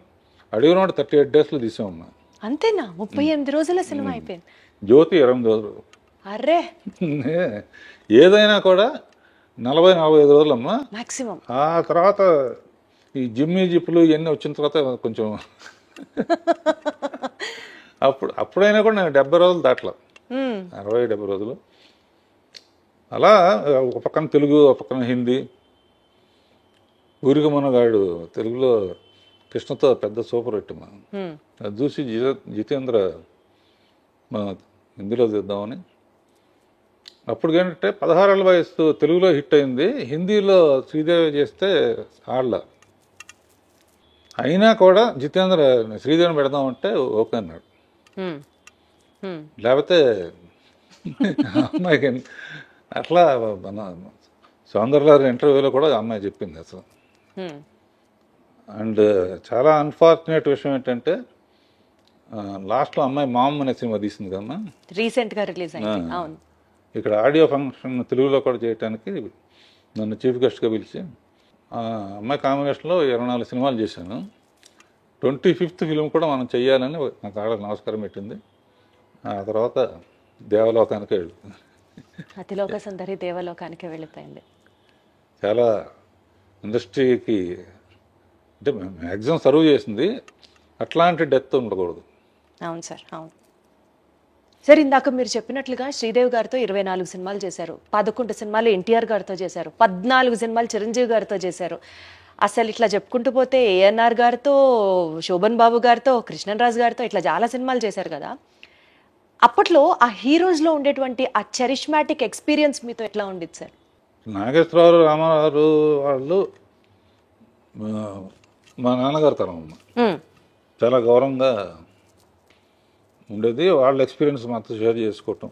అడిగిన 38 daysలో తీసామమ్మా. అంతేనా? 38 రోజుల సినిమా అయిపోయింది. జ్యోతి 28 రోజులు. అర్రే, ఏదైనా కూడా 40-45 రోజులమ్మా మాక్సిమం. ఆ తర్వాత ఈ జిప్పులు ఇవన్నీ వచ్చిన తర్వాత కొంచెం అప్పుడైనా కూడా నేను 70 రోజులు దాట్లా, 60-70 రోజులు. అలా ఒక పక్కన తెలుగు, ఒక పక్కన హిందీ. ఊరికి మనగాడు తెలుగులో కృష్ణతో పెద్ద సూపర్ హిట్ మా. అది చూసి జితేంద్ర మన హిందీలో తీద్దామని. అప్పుడు ఏంటంటే 16 ఏళ్ళ వయసు తెలుగులో హిట్ అయింది, హిందీలో శ్రీదేవి చేస్తే ఆడలా. అయినా కూడా జితేంద్ర శ్రీదేవిని పెడదామంటే ఓకే అన్నాడు. లేకపోతే అమ్మాయికి అట్లా మన సౌందర్య ఇంటర్వ్యూలో కూడా అమ్మాయి చెప్పింది అసలు. అండ్ చాలా అన్ఫార్చునేట్ విషయం ఏంటంటే లాస్ట్లో అమ్మాయి మామ్ అనే సినిమా తీసింది కదమ్మా, రీసెంట్గా రిలీజ్ అయింది. అవును. ఇక్కడ ఆడియో ఫంక్షన్ తెలుగులో కూడా చేయడానికి నన్ను చీఫ్ గెస్ట్గా పిలిచి అమ్మాయి కాంబినేషన్లో 24 సినిమాలు చేశాను. 25th ఫిలిం కూడా మనం చెయ్యాలని నాకు ఆడ నమస్కారం పెట్టింది. ఆ తర్వాత దేవలోకానికి వెళ్ళింది. అతిలోక సుందరి దేవలోకానికి వెళ్ళిపోయింది. చాలా ఇండస్ట్రీకి అంటే మ్యాక్సిమం సర్వ్ చేసింది. అట్లాంటి డెత్ ఉండకూడదు. అవును సార్, అవును సార్. ఇందాక మీరు చెప్పినట్లుగా శ్రీదేవి గారితో 24 సినిమాలు చేశారు, 11 సినిమాలు ఎన్టీఆర్ గారితో చేశారు, 14 సినిమాలు చిరంజీవి గారితో చేశారు. అసలు ఇట్లా చెప్పుకుంటూ పోతే ఏఎన్ఆర్ గారితో, శోభన్ బాబు గారితో, కృష్ణరాజు గారితో ఇట్లా చాలా సినిమాలు చేశారు కదా. అప్పట్లో ఆ హీరోస్లో ఉండేటువంటి ఆ చరిష్మాటిక్ ఎక్స్పీరియన్స్ మీతో ఎట్లా ఉండేది సార్? నాగేశ్వరరావు, రామారావు వాళ్ళు మా నాన్నగారు తరం అమ్మ. చాలా గౌరవంగా ఉండేది. వాళ్ళ ఎక్స్పీరియన్స్ మాతో షేర్ చేసుకోవటం.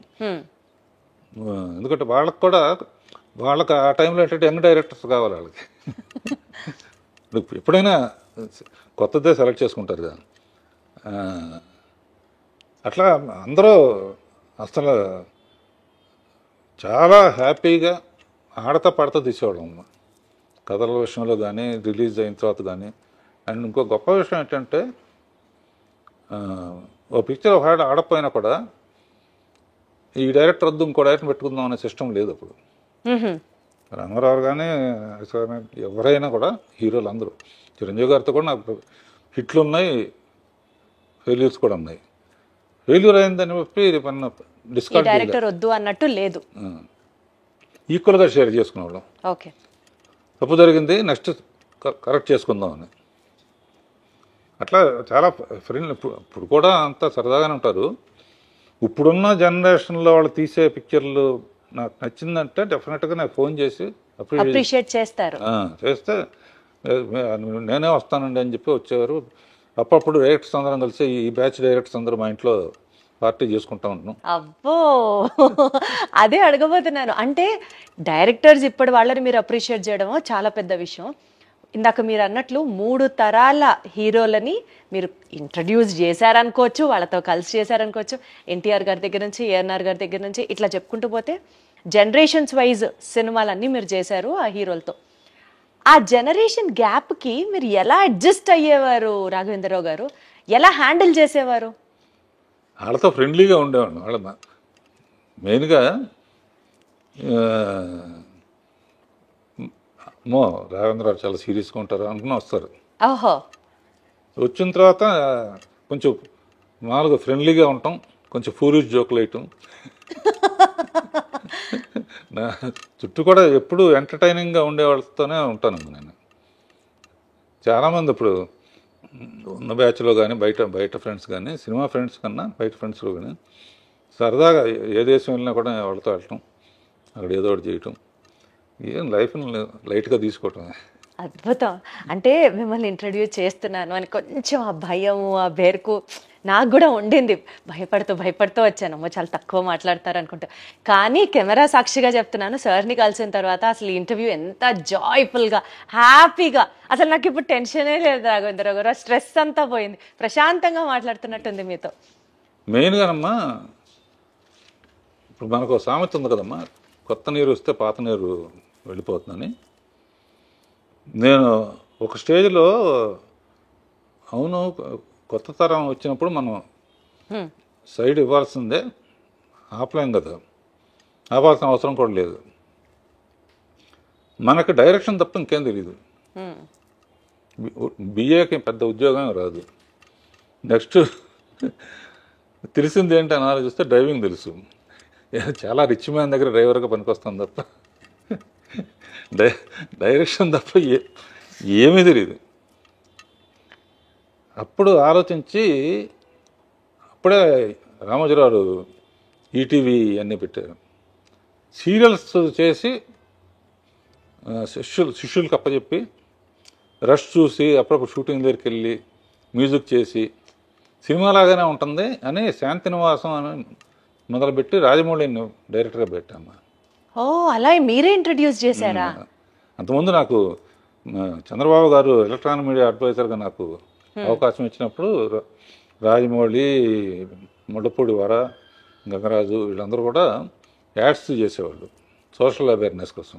ఎందుకంటే వాళ్ళకి ఆ టైంలో ఏంటంటే యంగ్ డైరెక్టర్స్ కావాలి వాళ్ళకి. ఎప్పుడైనా కొత్తదే సెలెక్ట్ చేసుకుంటారు కదా. అట్లా అందరూ అసలు చాలా హ్యాపీగా ఆడతా పాడతా తీసేవాళ్ళం అమ్మ, కథల విషయంలో కానీ రిలీజ్ అయిన తర్వాత కానీ. అండ్ ఇంకో గొప్ప విషయం ఏంటంటే ఓ పిక్చర్ ఒక ఆడపోయినా కూడా ఈ డైరెక్టర్ వద్దు ఇంకో డైరెక్టర్ పెట్టుకుందాం అనే సిస్టమ్ లేదు అప్పుడు. రామారావు కానీ ఎవరైనా కూడా హీరోలు అందరూ, చిరంజీవి గారితో కూడా నాకు హిట్లు ఉన్నాయి, ఫెయిల్యూర్స్ కూడా ఉన్నాయి. ఫెయిల్యూర్ అయిందని చెప్పి డిస్కౌంట్ డైరెక్టర్ వద్దు అన్నట్టు లేదు, ఈక్వల్గా షేర్ చేసుకునేవాళ్ళం. ఓకే, తప్పు జరిగింది నెక్స్ట్ కరెక్ట్ చేసుకుందాం అని. అట్లా చాలా ఫ్రెండ్. ఇప్పుడు కూడా అంతా సరదాగానే ఉంటారు. ఇప్పుడున్న జనరేషన్లో వాళ్ళు తీసే పిక్చర్లు నాకు నచ్చిందంటే డెఫినెట్గా నాకు ఫోన్ చేసి అప్రిషియేట్ చేస్తారు. చేస్తే నేనే వస్తానండి అని చెప్పి వచ్చేవారు. అప్పుడప్పుడు డైరెక్టర్స్ అందరం కలిసి ఈ బ్యాచ్ డైరెక్టర్స్ అందరూ మా ఇంట్లో పార్టీ చేసుకుంటా ఉంటున్నాం. అబ్బో, అదే అడగబోతున్నాను. అంటే డైరెక్టర్స్ ఇప్పటి వాళ్ళని మీరు అప్రిషియేట్ చేయడమో చాలా పెద్ద విషయం. ఇందాక మీరు అన్నట్లు 3 తరాల హీరోలని మీరు ఇంట్రడ్యూస్ చేశారనుకోవచ్చు, వాళ్ళతో కలిసి చేశారనుకోవచ్చు. ఎన్టీఆర్ గారి దగ్గర నుంచి, ఏఎన్ఆర్ గారి దగ్గర నుంచి ఇట్లా చెప్పుకుంటూ పోతే జనరేషన్స్ వైజ్ సినిమాలన్నీ మీరు చేశారు ఆ హీరోలతో. ఆ జనరేషన్ గ్యాప్కి మీరు ఎలా అడ్జస్ట్ అయ్యేవారు రాఘవేంద్రరావు గారు? ఎలా హ్యాండిల్ చేసేవారు? వాళ్ళతో ఫ్రెండ్లీగా ఉండేవాడు. వాళ్ళ మెయిన్గా అమ్మో రాఘవేంద్రరావు చాలా సీరియస్గా ఉంటారు అనుకుని వస్తారు. ఓహో, వచ్చిన తర్వాత కొంచెం మామూలుగా ఫ్రెండ్లీగా ఉంటాం, కొంచెం ఫూరిష్ జోకులు వేయటం. నా చుట్టూ కూడా ఎప్పుడు ఎంటర్టైనింగ్గా ఉండే వాళ్ళతోనే ఉంటాను నేను. చాలామంది ఇప్పుడు ఉన్న బ్యాచ్లో కానీ బయట ఫ్రెండ్స్ కానీ, సినిమా ఫ్రెండ్స్ కన్నా బయట ఫ్రెండ్స్లో కానీ సరదాగా ఏ దేశం వెళ్ళినా కూడా వాళ్ళతో వెళ్ళటం, అక్కడ ఏదో ఒకటి చేయటం, ఏం లైఫ్ని లైట్గా తీసుకోవటం. అద్భుతం. అంటే మిమ్మల్ని ఇంట్రడ్యూస్ చేస్తున్నాను అని కొంచెం ఆ భయము, ఆ బెరుకు నాకు కూడా ఉండింది. భయపడుతూ వచ్చాను, అమ్మో చాలా తక్కువ మాట్లాడతారు అనుకుంటా. కానీ కెమెరా సాక్షిగా చెప్తున్నాను, సార్ని కలిసిన తర్వాత అసలు ఇంటర్వ్యూ ఎంత జాయ్ఫుల్గా, హ్యాపీగా, అసలు నాకు ఇప్పుడు టెన్షనే లేదు రాఘవేంద్రరావు గారు. స్ట్రెస్ అంతా పోయింది, ప్రశాంతంగా మాట్లాడుతున్నట్టుంది మీతో. మెయిన్గానమ్మా ఇప్పుడు మనకు సామెత ఉంది కదమ్మా, కొత్త నీరు వస్తే పాత నీరు వెళ్ళిపోతుందని. నేను ఒక స్టేజ్లో అవును కొత్త తరం వచ్చినప్పుడు మనం సైడ్ ఇవ్వాల్సిందే, ఆఫ్లైన్ కదా, ఆపాల్సిన అవసరం కూడా లేదు. మనకు డైరెక్షన్ తప్ప ఇంకేం తెలియదు. బిఏకి పెద్ద ఉద్యోగం రాదు. నెక్స్ట్ తెలిసింది ఏంటి అని ఆలోచిస్తే డ్రైవింగ్ తెలుసు. చాలా రిచ్ మ్యాన్ దగ్గర డ్రైవర్గా పనికొస్తాను తప్ప డైరెక్షన్ తప్ప ఏమీ తెలియదు. అప్పుడు ఆలోచించి అప్పుడే రామోజీరావు ఈటీవీ అన్నీ పెట్టారు. సీరియల్స్ చేసి శిష్యులకు అప్పచెప్పి రష్ చూసి అప్పుడప్పుడు షూటింగ్ దగ్గరికి వెళ్ళి మ్యూజిక్ చేసి సినిమాలాగానే ఉంటుంది అని శాంతినివాసం అని మొదలుపెట్టి రాజమౌళిని డైరెక్టర్గా పెట్టాను. ఓ, అలా మీరే ఇంట్రడ్యూస్ చేశారా? అంతకుముందు నాకు చంద్రబాబు గారు ఎలక్ట్రానిక్ మీడియా అడ్వైజర్గా నాకు అవకాశం ఇచ్చినప్పుడు రాజమౌళి, ముళ్ళపూడి వర, గంగరాజు వీళ్ళందరూ కూడా యాడ్స్ చేసేవాళ్ళు సోషల్ అవేర్నెస్ కోసం.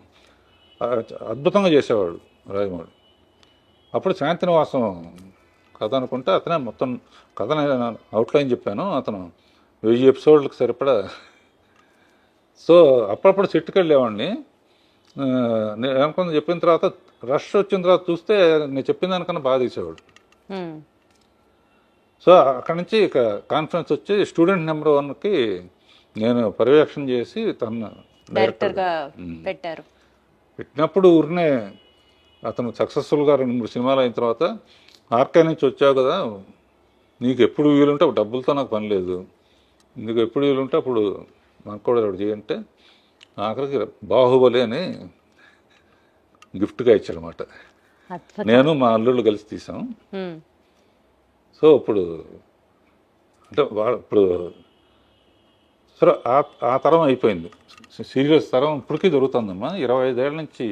అద్భుతంగా చేసేవాడు రాజమౌళి. అప్పుడు శాంతినివాసం కథ అనుకుంటే అతనే మొత్తం కథని అవుట్లైన్ చెప్పాను. అతను 1000 ఎపిసోడ్లకు సరిపడా. సో అప్పుడప్పుడు సెట్కి వెళ్ళేవాడిని. నేను అనుకున్న చెప్పిన తర్వాత రష్ వచ్చిన తర్వాత చూస్తే నేను చెప్పిన దానికన్నా బాగా తీసేవాడు. సో అక్కడి నుంచి ఇక కాన్ఫరెన్స్ వచ్చి స్టూడెంట్ నెంబర్ 1కి నేను పర్యవేక్షణ చేసి తను డైరెక్టర్గా పెట్టారు. పెట్టినప్పుడు ఊరినే అతను సక్సెస్ఫుల్గా 2-3 సినిమాలు అయిన తర్వాత ఆర్కే నుంచి వచ్చావు కదా, నీకు ఎప్పుడు వీలుంటే అప్పుడు డబ్బులతో నాకు పని లేదు, నీకు ఎప్పుడు వీలుంటే అప్పుడు నాకు కూడా ఒకటి చేయంటే ఆఖరికి బాహుబలి అని గిఫ్ట్గా ఇచ్చాడనమాట. నేను మా అల్లుళ్ళు కలిసి తీసాం. సో ఇప్పుడు అంటే ఇప్పుడు సరే ఆ తరం అయిపోయింది, సీరియల్స్ తరం ఇప్పటికీ దొరుకుతుందమ్మా. 25 ఏళ్ళ నుంచి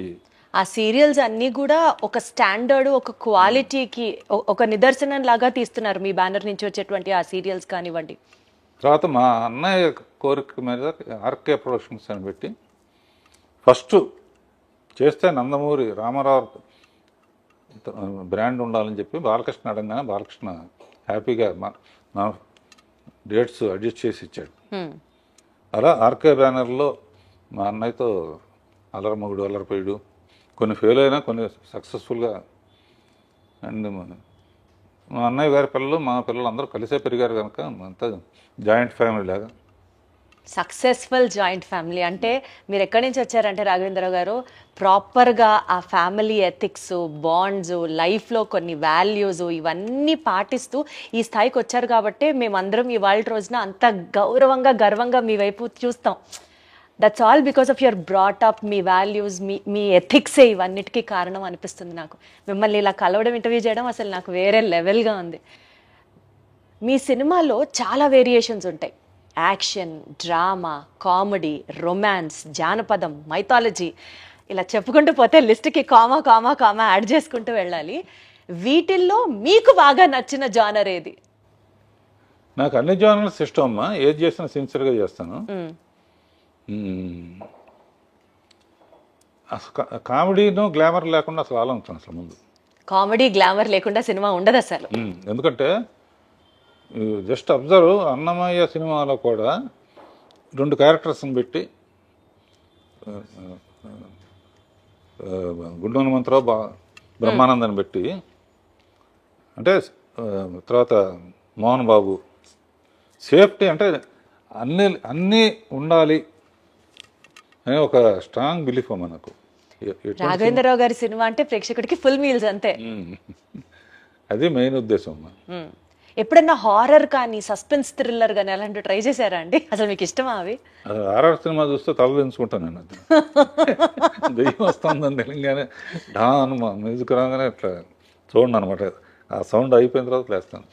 ఆ సీరియల్స్ అన్నీ కూడా ఒక స్టాండర్డ్, ఒక క్వాలిటీకి ఒక నిదర్శనం లాగా తీస్తున్నారు మీ బ్యానర్ నుంచి వచ్చేటువంటి ఆ సీరియల్స్ కానివ్వండి. తర్వాత మా అన్నయ్య కోరిక మీద ఆర్కే ప్రొడక్షన్స్ అని పెట్టి ఫస్ట్ చేస్తే నందమూరి రామారావు బ్రాండ్ ఉండాలని చెప్పి బాలకృష్ణ అడగానే బాలకృష్ణ హ్యాపీగా మా డేట్స్ అడ్జస్ట్ చేసి ఇచ్చాడు. అలా ఆర్కే బ్యానర్లో మా అన్నయ్యతో అల్లరమగుడు, అల్లరిపోయాడు, కొన్ని ఫెయిల్ అయినా కొన్ని సక్సెస్ఫుల్గా. అండ్ మా అన్నయ్య గారి పిల్లలు మా పిల్లలు అందరూ కలిసే పెరిగారు కనుక అంతా జాయింట్ ఫ్యామిలీ లాగా. సక్సెస్ఫుల్ జాయింట్ ఫ్యామిలీ అంటే మీరు ఎక్కడి నుంచి వచ్చారంటే రాఘవేంద్రరావు గారు, ప్రాపర్గా ఆ ఫ్యామిలీ ఎథిక్స్, బాండ్స్, లైఫ్లో కొన్ని వాల్యూస్ ఇవన్నీ పాటిస్తూ ఈ స్థాయికి వచ్చారు కాబట్టి మేమందరం ఇవాళ రోజున అంత గౌరవంగా గర్వంగా మీ వైపు చూస్తాం. That's all because of your brought up, మీ వాల్యూస్, మీ ఎథిక్సే ఇవన్నిటికీ కారణం అనిపిస్తుంది నాకు. మిమ్మల్ని ఇలా కలవడం, ఇంటర్వ్యూ చేయడం అసలు నాకు వేరే లెవెల్గా ఉంది. మీ సినిమాలో చాలా వేరియేషన్స్ ఉంటాయి. యాక్షన్, డ్రామా, కామెడీ, రొమాన్స్, జానపదం, మైథాలజీ, ఇలా చెప్పుకుంటూ పోతే లిస్ట్కి కామా కామా కామా యాడ్ చేసుకుంటూ వెళ్ళాలి. వీటిల్లో మీకు బాగా నచ్చిన జానర్ ఏది? నాకు అన్ని జానర్స్ ఇష్టం అమ్మా, ఏది చేసినా సిన్సియర్గా చేస్తాను. అసలు కామెడీను గ్లామర్ లేకుండా అసలు ఆలోచన అసలు ముందు కామెడీ గ్లామర్ లేకుండా సినిమా ఉండదు అసలు. ఎందుకంటే జస్ట్ అబ్జర్వ్, అన్నమయ్య సినిమాలో కూడా 2 క్యారెక్టర్స్ని పెట్టి గుండు హనుమంతరావు బ్రహ్మానందని పెట్టి, అంటే తర్వాత మోహన్ బాబు, సేఫ్టీ అంటే అన్నీ ఉండాలి అనే ఒక స్ట్రాంగ్ బిలీఫ్ అమ్మా నాకు. రాఘవేంద్రరావు గారి సినిమా అంటే ప్రేక్షకుడికి ఫుల్ మీల్స్ అంతే. అది మెయిన్ ఉద్దేశం అమ్మా. ఎప్పుడన్నా హారర్ కానీ, సస్పెన్స్ థ్రిల్లర్ కానీ అలాంటివి ట్రై చేశారా అండి? అసలు మీకు ఇష్టమా అవి? హారర్ సినిమా చూస్తే తల దించుకుంటాను నేను. అది దెయ్యం వస్తుందని తెలియగానే డాన్ మ్యూజిక్ రాగానే ఇట్లా చూడండి అనమాట. ఆ సౌండ్ అయిపోయిన తర్వాత లేస్తాను.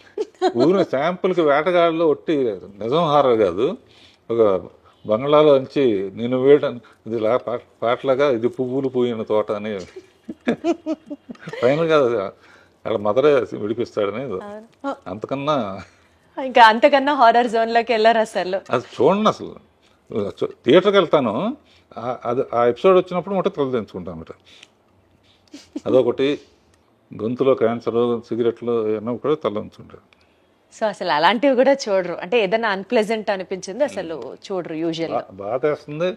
ఊరిని శాంపుల్కి వేటగాడిలో ఒట్టి నిజం హారర్ కాదు, ఒక బంగ్లాలో నుంచి నేను వేయడం ఇది పాటలాగా ఇది పువ్వులు పూయిన తోట అని ఫైనల్గా అలా మదరే విడిపిస్తాడని. అంతకన్నా హారర్ జోన్లోకి వెళ్ళారు అసలు. అది చూడండి, అసలు థియేటర్కి వెళ్తాను, అది ఆ ఎపిసోడ్ వచ్చినప్పుడు మొట్ట తల తెంచుకుంటాను అన్నమాట. అదొకటి, గొంతులో క్యాన్సర్, సిగరెట్లు ఏమో కూడా తల తెంచుకుంటారు. సో అసలు అలాంటివి కూడా చూడరు, అంటే ఏదైనా అన్ప్లెజెంట్ అనిపించింది అసలు చూడరు యూజువల్. బాధ వేస్తుంది,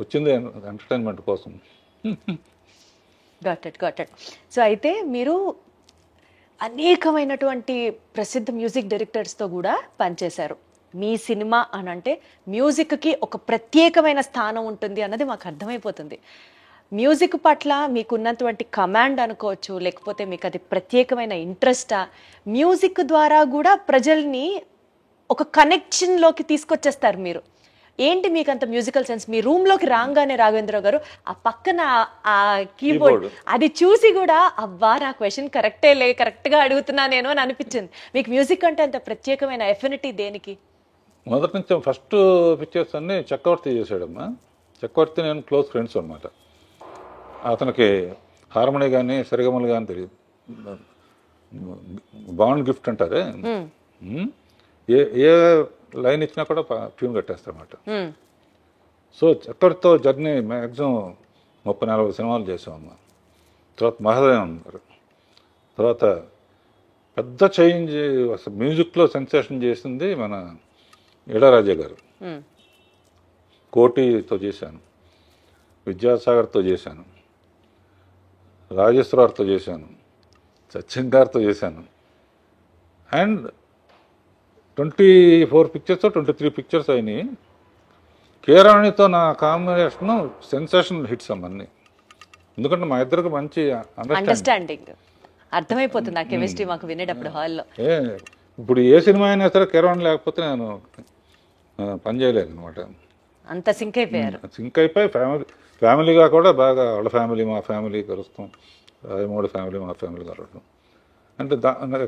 వచ్చింది ఎంటర్టైన్మెంట్ కోసం. Got it. సో అయితే మీరు అనేకమైనటువంటి ప్రసిద్ధ మ్యూజిక్ డైరెక్టర్స్తో కూడా పనిచేశారు. మీ సినిమా అని అంటే మ్యూజిక్కి ఒక ప్రత్యేకమైన స్థానం ఉంటుంది అన్నది మాకు అర్థమైపోతుంది. మ్యూజిక్ పట్ల మీకున్నటువంటి కమాండ్ అనుకోవచ్చు, లేకపోతే మీకు అది ప్రత్యేకమైన ఇంట్రెస్టా? మ్యూజిక్ ద్వారా కూడా ప్రజల్ని ఒక కనెక్షన్లోకి తీసుకొచ్చేస్తారు మీరు. ఏంటి మీకు అంత మ్యూజికల్ సెన్స్? మీ రూమ్లోకి రాగానే రాఘవేంద్రరావు గారు ఆ పక్కన ఆ కీబోర్డ్ అది చూసి కూడా అబ్బా నా క్వశ్చన్ కరెక్ట్గా అడుగుతున్నా నేను అని అనిపించింది. మీకు మ్యూజిక్ అంటే అంత ప్రత్యేకమైన ఎఫినిటీ దేనికి? మొదటి నుంచి ఫస్ట్ పిక్చర్స్ అన్ని చక్రవర్తి చేశాడమ్మా. చక్రవర్తి నేను క్లోజ్ ఫ్రెండ్స్ అనమాట. అతనికి హార్మోనీ కానీ సరిగమలు కానీ తెలియదు, బాండ్ గిఫ్ట్ అంటారే, ఏ లైన్ ఇచ్చినా కూడా ట్యూన్ కట్టేస్తారన్నమాట. సో చక్కెరతో జర్నీ మ్యాక్సిమం 30-40 సినిమాలు చేసామమ్మా. తర్వాత మహాదేవన్ గారు, తర్వాత పెద్ద చేంజ్ అసలు మ్యూజిక్లో సెన్సేషన్ చేసింది మన ఇళయరాజా గారు. కోటితో చేశాను. విద్యాసాగర్తో చేశాను, రాజేశ్వరరావుతో చేశాను, సత్యం గారితో చేశాను. అండ్ 24 పిక్చర్స్ 23 పిక్చర్స్ అయినాయి. కీరాణితో నా కాంబినేషన్ సెన్సేషనల్ హిట్స్ అన్నీ. ఎందుకంటే మా ఇద్దరికి మంచి అండర్స్టాండింగ్ అర్థమైపోతుంది ఆ కెమిస్ట్రీ మాకు వినేటప్పుడు హాల్లో. ఇప్పుడు ఏ సినిమా అయినా సరే కీరాణి లేకపోతే నేను పని చేయలేదు అనమాట. అంత సింక్ అయిపోయారు. సింక్ అయిపోయి ఫ్యామిలీగా కూడా బాగా వాళ్ళ ఫ్యామిలీ మా ఫ్యామిలీ కలుస్తాం, రాజమౌళి ఫ్యామిలీ మా ఫ్యామిలీ కలవడం. అంటే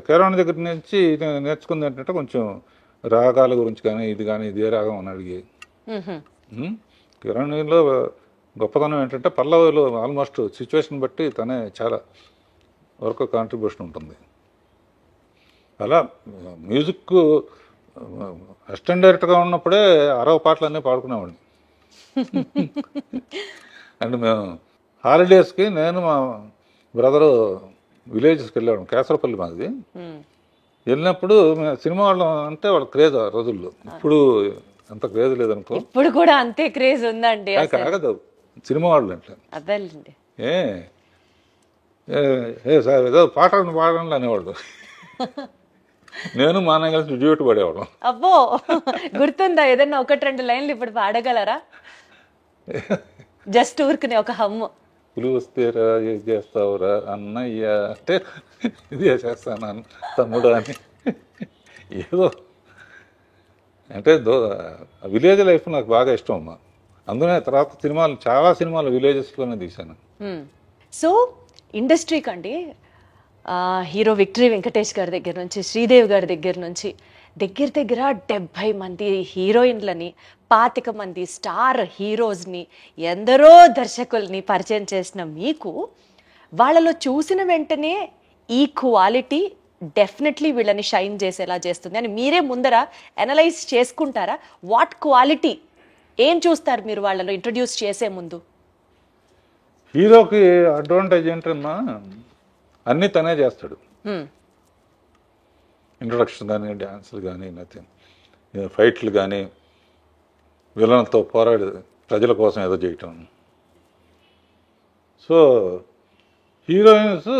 కీరాణి దగ్గర నుంచి నేర్చుకుంది ఏంటంటే కొంచెం రాగాల గురించి కానీ ఇది ఏ రాగం అని అడిగి. కిరణిలో గొప్పతనం ఏంటంటే పల్లవిలో ఆల్మోస్ట్ సిచ్యువేషన్ బట్టి తనే చాలా వరకు కాంట్రిబ్యూషన్ ఉంటుంది. అలా మ్యూజిక్ అసిస్టెంట్ డైరెక్టర్గా ఉన్నప్పుడే 60 పాటలన్నీ పాడుకునేవాడిని. అండ్ మేము హాలిడేస్కి నేను మా బ్రదరు విలేజెస్కి వెళ్ళాడు, కేసరపల్లి మాది. వెళ్ళినప్పుడు సినిమా వాళ్ళం అంటే వాళ్ళ క్రేజ్ ఆ రోజుల్లో. ఇప్పుడు అంత క్రేజ్ లేదనుకో. ఇప్పుడు కూడా అంతే క్రేజ్ ఉందండి. కాగదు సినిమా వాళ్ళు అంటే అదేండి సార్ ఏదో పాటలు పాడండి అనేవాళ్ళు. నేను మా అన్న కలిసి డ్యూట్ పడేవాళ్ళం. అబ్బో గుర్తుందా ఏదన్నా 1-2 లైన్లు ఇప్పుడు పాడగలరా? జస్ట్ ఊరుకునే ఒక హమ్ము. పులి వస్తేరా ఏం చేస్తావురా అన్నయ్య అంటే ఇది చేస్తాను తమ్ముడు అని. ఏదో అంటే విలేజ్ లైఫ్ నాకు బాగా ఇష్టం అమ్మా. అందుకనే తర్వాత చాలా సినిమాలు విలేజెస్లోనే తీశాను. సో ఇండస్ట్రీకి అండి హీరో విక్టరీ వెంకటేష్ గారి దగ్గర నుంచి, శ్రీదేవి గారి దగ్గర నుంచి దగ్గర 70 మంది హీరోయిన్లని, 25 మంది స్టార్ హీరోస్ని, ఎందరో దర్శకుల్ని పరిచయం చేసిన మీకు వాళ్ళలో చూసిన వెంటనే ఈ క్వాలిటీ డెఫినెట్లీ వీళ్ళని షైన్ చేసేలా చేస్తుంది అని మీరే ముందర అనలైజ్ చేసుకుంటారా? వాట్ క్వాలిటీ ఏం చూస్తారు మీరు వాళ్ళలో ఇంట్రడ్యూస్ చేసే ముందు? హీరోకి అడ్వాంటేజ్ ఏంటన్నా అన్నీ తనే చేస్తాడు. ఇంట్రొడక్షన్ కానీ, డ్యాన్సులు కానీ, నథింగ్, ఫైట్లు కానీ, విలన్లతో పోరాడి ప్రజల కోసం ఏదో చేయటం. సో హీరోయిన్స్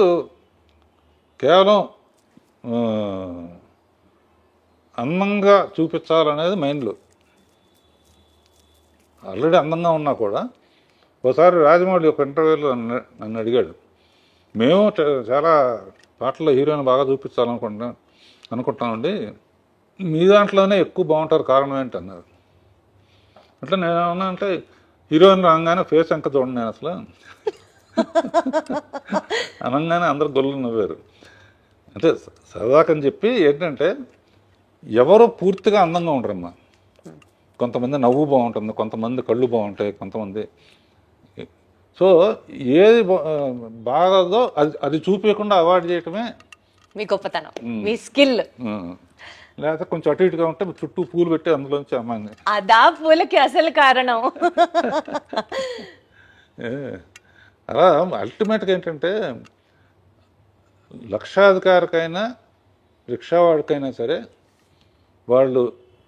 కేవలం అందంగా చూపించాలనేది మైండ్లో. ఆల్రెడీ అందంగా ఉన్నా కూడా ఒకసారి రాజమౌళి ఒక ఇంటర్వ్యూలో నన్ను అడిగాడు, మేము చాలా పాటల్లో హీరోయిన్ బాగా అనుకుంటామండి, మీ దాంట్లోనే ఎక్కువ బాగుంటారు, కారణం ఏంటి అన్నారు. అట్లా నేనేమన్నా అంటే హీరోయిన్ రాగానే ఫేస్ ఎంక చూడండి నేను అసలు అనగానే అందరు గొల్లు నవ్వారు. అంటే సరదాకని చెప్పి ఏంటంటే ఎవరు పూర్తిగా అందంగా ఉండరమ్మా. కొంతమంది నవ్వు బాగుంటుంది, కొంతమంది కళ్ళు బాగుంటాయి, కొంతమంది. సో ఏది బాగదో అది చూపించకుండా అవాయిడ్ చేయటమే మీ గొప్పతనం, మీ స్కిల్. లేకపోతే కొంచెం అటు ఇటుగా ఉంటే చుట్టూ పూలు పెట్టి అందులోంచి అమ్మాయిని అదా పూలకి అసలు కారణం. అలా అల్టిమేట్గా ఏంటంటే లక్షాధికారికైనా రిక్షావాడికైనా సరే వాళ్ళు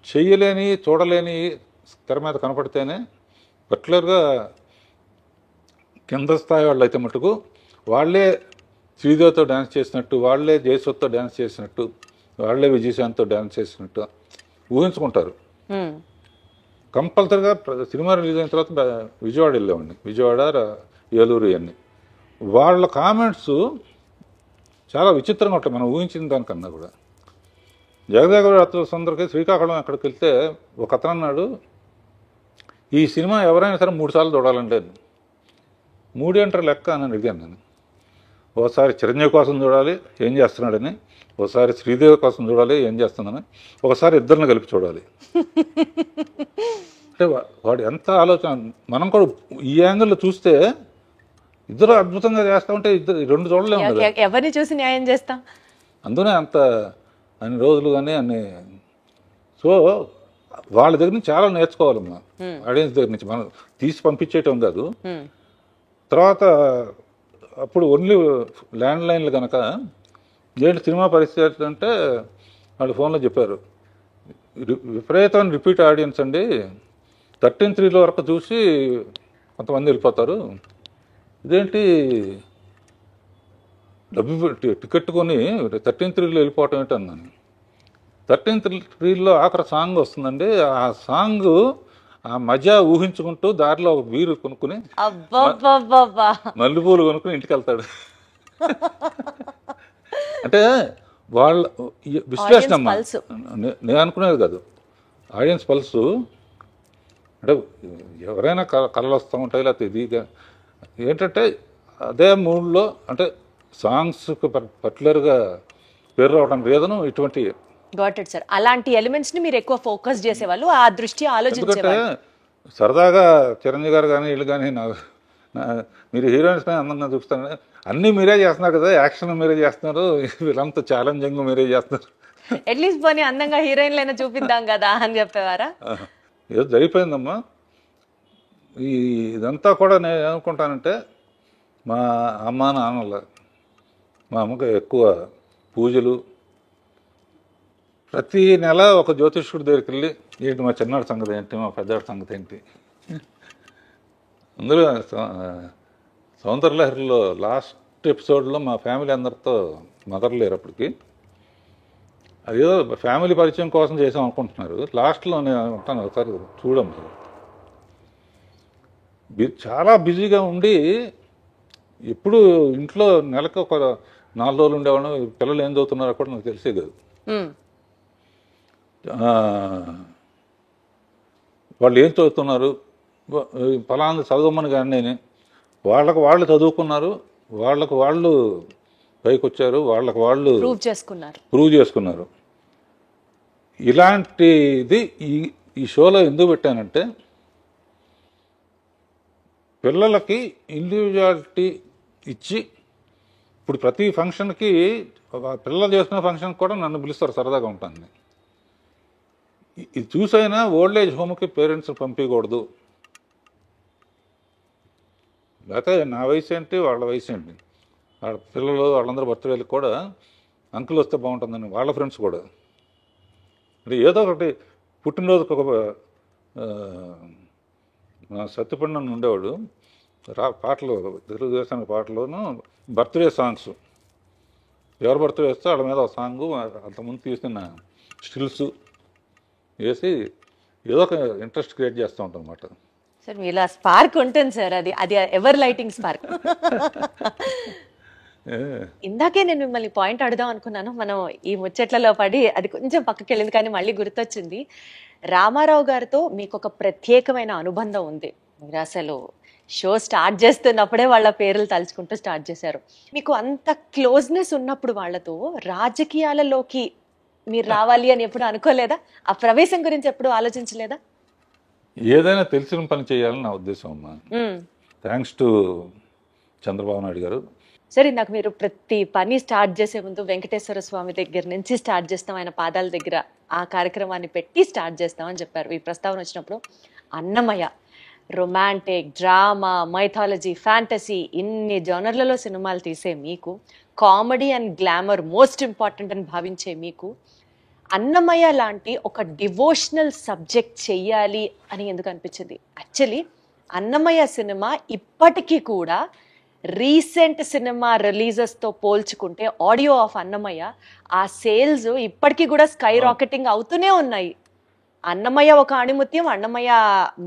చెయ్యలేని చూడలేని తెర మీద కనపడితేనే, పర్టికులర్గా కింద స్థాయి వాళ్ళు అయితే మటుకు వాళ్ళే శ్రీదేవితో డ్యాన్స్ చేసినట్టు, వాళ్ళే జయసుతో డ్యాన్స్ చేసినట్టు, వాళ్ళే విజయశాంత్తో డ్యాన్స్ చేసినట్టు ఊహించుకుంటారు. కంపల్సరిగా సినిమా రిలీజ్ అయిన తర్వాత విజయవాడ వెళ్ళేవాడిని, విజయవాడ, ఏలూరు ఇవన్నీ. వాళ్ళ కామెంట్స్ చాలా విచిత్రంగా ఉంటాయి మనం ఊహించిన దానికన్నా కూడా. జగదేగ సుందరికి శ్రీకాకుళం అక్కడికి వెళ్తే ఒక అతను అన్నాడు, ఈ సినిమా ఎవరైనా సరే 3 సార్లు చూడాలంటే 3 ఏంటారు లెక్క అని అడిగాను నేను. ఒకసారి చిరంజీవి కోసం చూడాలి ఏం చేస్తున్నాడని, ఒకసారి శ్రీదేవి కోసం చూడాలి ఏం చేస్తుందని, ఒకసారి ఇద్దరిని కలిపి చూడాలి. అంటే వాడు ఎంత ఆలోచన. మనం కూడా ఈ యాంగిల్లో చూస్తే ఇద్దరు అద్భుతంగా చేస్తా ఉంటే రెండు చూడలేము కదా, ఎవరిని చూసి న్యాయం చేస్తాం. అందునే అంత అన్ని రోజులు కానీ అన్ని. సో వాళ్ళ దగ్గర నుంచి చాలా నేర్చుకోవాలమ్మా, ఆడియన్స్ దగ్గర నుంచి. మనం తీసి పంపించేయటం కాదు. తర్వాత అప్పుడు ఓన్లీ ల్యాండ్ లైన్లు కనుక ఏంటి సినిమా పరిస్థితి అంటే వాళ్ళు ఫోన్లో చెప్పారు, విపరీతమైన రిపీట్ ఆడియన్స్ అండి, 13:3 వరకు చూసి కొంతమంది వెళ్ళిపోతారు. ఇదేంటి డబ్బు టికెట్ కొని 13th రీల్లో వెళ్ళిపోవటం ఏంటి అన్నాను. 13th రీల్లో ఆఖరి సాంగ్ వస్తుందండి. ఆ సాంగ్ ఆ మజా ఊహించుకుంటూ దారిలో ఒక బీరు కొనుక్కుని అబ్బబ్బబ్బబ్బా. మల్లెపూలు కొనుక్కుని ఇంటికి వెళ్తాడు. అంటే వాళ్ళ విశ్లేషణ అమ్మా, పల్స్. నేను అనుకునేది కాదు. ఆడియన్స్ పల్సు అంటే ఎవరైనా కళలు వస్తూ ఉంటాయి, లేకపోతే ఇదిగా ఏంటంటే అదే మూడ్లో అంటే సాంగ్స్కి పర్టికులర్గా పేరు రావడానికి రీజను ఇటువంటి. Got it sir. అలాంటి ఎలిమెంట్స్ ని మీరు ఎక్కువ ఫోకస్ చేసేవాళ్ళు, ఆ దృష్టి ఎందుకంటే ఆలోచించేవాళ్ళు. సరదాగా చిరంజీవి గారు కానీ వీళ్ళు కానీ మీరు హీరోయిన్స్ పైన అందంగా చూపిస్తారు, అన్నీ మీరే చేస్తున్నారు కదా, యాక్షన్ మీరే చేస్తున్నారు, వీళ్ళంతా ఛాలెంజింగ్ మీరే చేస్తున్నారు. అట్లీస్ట్ పోనీ అందంగా హీరోయిన్లైనా చూపిద్దాం కదా అని చెప్పేవారా? ఏదో జరిగిపోయిందమ్మా. ఇదంతా కూడా నేను ఏమనుకుంటానంటే మా అమ్మ నాన్నల, మా అమ్మకి ఎక్కువ పూజలు, ప్రతి నెల ఒక జ్యోతిష్కుడి దగ్గరికి వెళ్ళి ఏంటి మా చిన్నాడు సంగతి ఏంటి, మా పెద్దాడి సంగతి ఏంటి. అందులో సౌందర్యలహరిలో లాస్ట్ ఎపిసోడ్లో మా ఫ్యామిలీ అందరితో మదర్ లేరు అప్పటికి. అదేదో ఫ్యామిలీ పరిచయం కోసం చేసాం అనుకుంటున్నారు. లాస్ట్లో నేను ఉంటాను, ఒకసారి చూడము. చాలా బిజీగా ఉండి ఎప్పుడు ఇంట్లో నెలకు ఒక 4 రోజులు ఉండేవాళ్ళం. పిల్లలు ఏం చదువుతున్నారో కూడా నాకు తెలిసే కాదు. వాళ్ళు ఏం చదువుతున్నారు, ఫలానా చదవమని కానీ నేను వాళ్ళకు వాళ్ళు చదువుకున్నారు, వాళ్ళకు వాళ్ళు పైకి వచ్చారు, వాళ్ళకు వాళ్ళు ప్రూవ్ చేసుకున్నారు. ఇలాంటిది ఈ షోలో ఎందుకు పెట్టానంటే పిల్లలకి ఇండివిజువాలిటీ ఇచ్చి, ఇప్పుడు ప్రతి ఫంక్షన్కి పిల్లలు చేసుకునే ఫంక్షన్కి కూడా నన్ను పిలుస్తారు, సరదాగా ఉంటుంది. ఇది చూసైనా ఓల్డ్ ఏజ్ హోమ్కి పేరెంట్స్ పంపించకూడదు, లేకపోతే నా వయసు ఏంటి వాళ్ళ వయసు ఏంటి, వాళ్ళ పిల్లలు వాళ్ళందరూ బర్త్డేలకు కూడా అంకుల్ వస్తే బాగుంటుందని వాళ్ళ ఫ్రెండ్స్ కూడా. అంటే ఏదో ఒకటి పుట్టినరోజుకి ఒక సత్యపండు ఉండేవాడు, పాటలు తెలుగుదేశానికి పాటలోను బర్త్డే సాంగ్స్, ఎవరు బర్త్డే వస్తే వాళ్ళ మీద ఒక సాంగు అంతకుముందు తీసిన స్టిల్స్ వేసి ఏదో ఒక ఇంట్రెస్ట్ క్రియేట్ చేస్తూ ఉంటాం అన్నమాట. సార్ మీలా స్పార్క్ ఉంటుంది సార్, అది అది ఎవర్ లైటింగ్ స్పార్క్. ఇందాకే నేను మిమ్మల్ని పాయింట్ అడుగుదాం అనుకున్నాను, మనం ఈ ముచ్చట్లలో పడి అది కొంచెం పక్కకి వెళ్ళింది, కానీ మళ్ళీ గుర్తొచ్చింది. రామారావు గారితో మీకు ఒక ప్రత్యేకమైన అనుబంధం ఉంది. మీరు అసలు షో స్టార్ట్ చేస్తున్నప్పుడే వాళ్ళ పేర్లు తలుచుకుంటూ స్టార్ట్ చేశారు. మీకు అంత క్లోజ్నెస్ ఉన్నప్పుడు వాళ్ళతో రాజకీయాలలోకి మీరు రావాలి అని ఎప్పుడు అనుకోలేదా? ఆ ప్రవేశం గురించి ఎప్పుడు ఆలోచించలేదా? ఏదైనా తెలిసిన పని చేయాలని నా ఉద్దేశం అమ్మా. థ్యాంక్స్ టు చంద్రబాబు నాయుడు గారు. సరే, నాకు మీరు ప్రతి పని స్టార్ట్ చేసే ముందు వెంకటేశ్వర స్వామి దగ్గర నుంచి స్టార్ట్ చేస్తాం, ఆయన పాదాల దగ్గర ఆ కార్యక్రమాన్ని పెట్టి స్టార్ట్ చేస్తామని చెప్పారు. ఈ ప్రస్తావన వచ్చినప్పుడు Annamayya romantic, drama, mythology, fantasy ఇన్ని జోనర్లలో సినిమాలు తీసే మీకు, comedy and glamour most important అని భావించే మీకు, అన్నమయ్య లాంటి ఒక డివోషనల్ సబ్జెక్ట్ చెయ్యాలి అని ఎందుకు అనిపించింది? యాక్చువల్లీ అన్నమయ్య సినిమా ఇప్పటికీ కూడా రీసెంట్ సినిమా రిలీజెస్తో పోల్చుకుంటే ఆడియో ఆఫ్ అన్నమయ్య ఆ సేల్స్ ఇప్పటికీ కూడా స్కై రాకెటింగ్ అవుతూనే ఉన్నాయి. అన్నమయ్య ఒక ఆణిముత్యం, అన్నమయ్య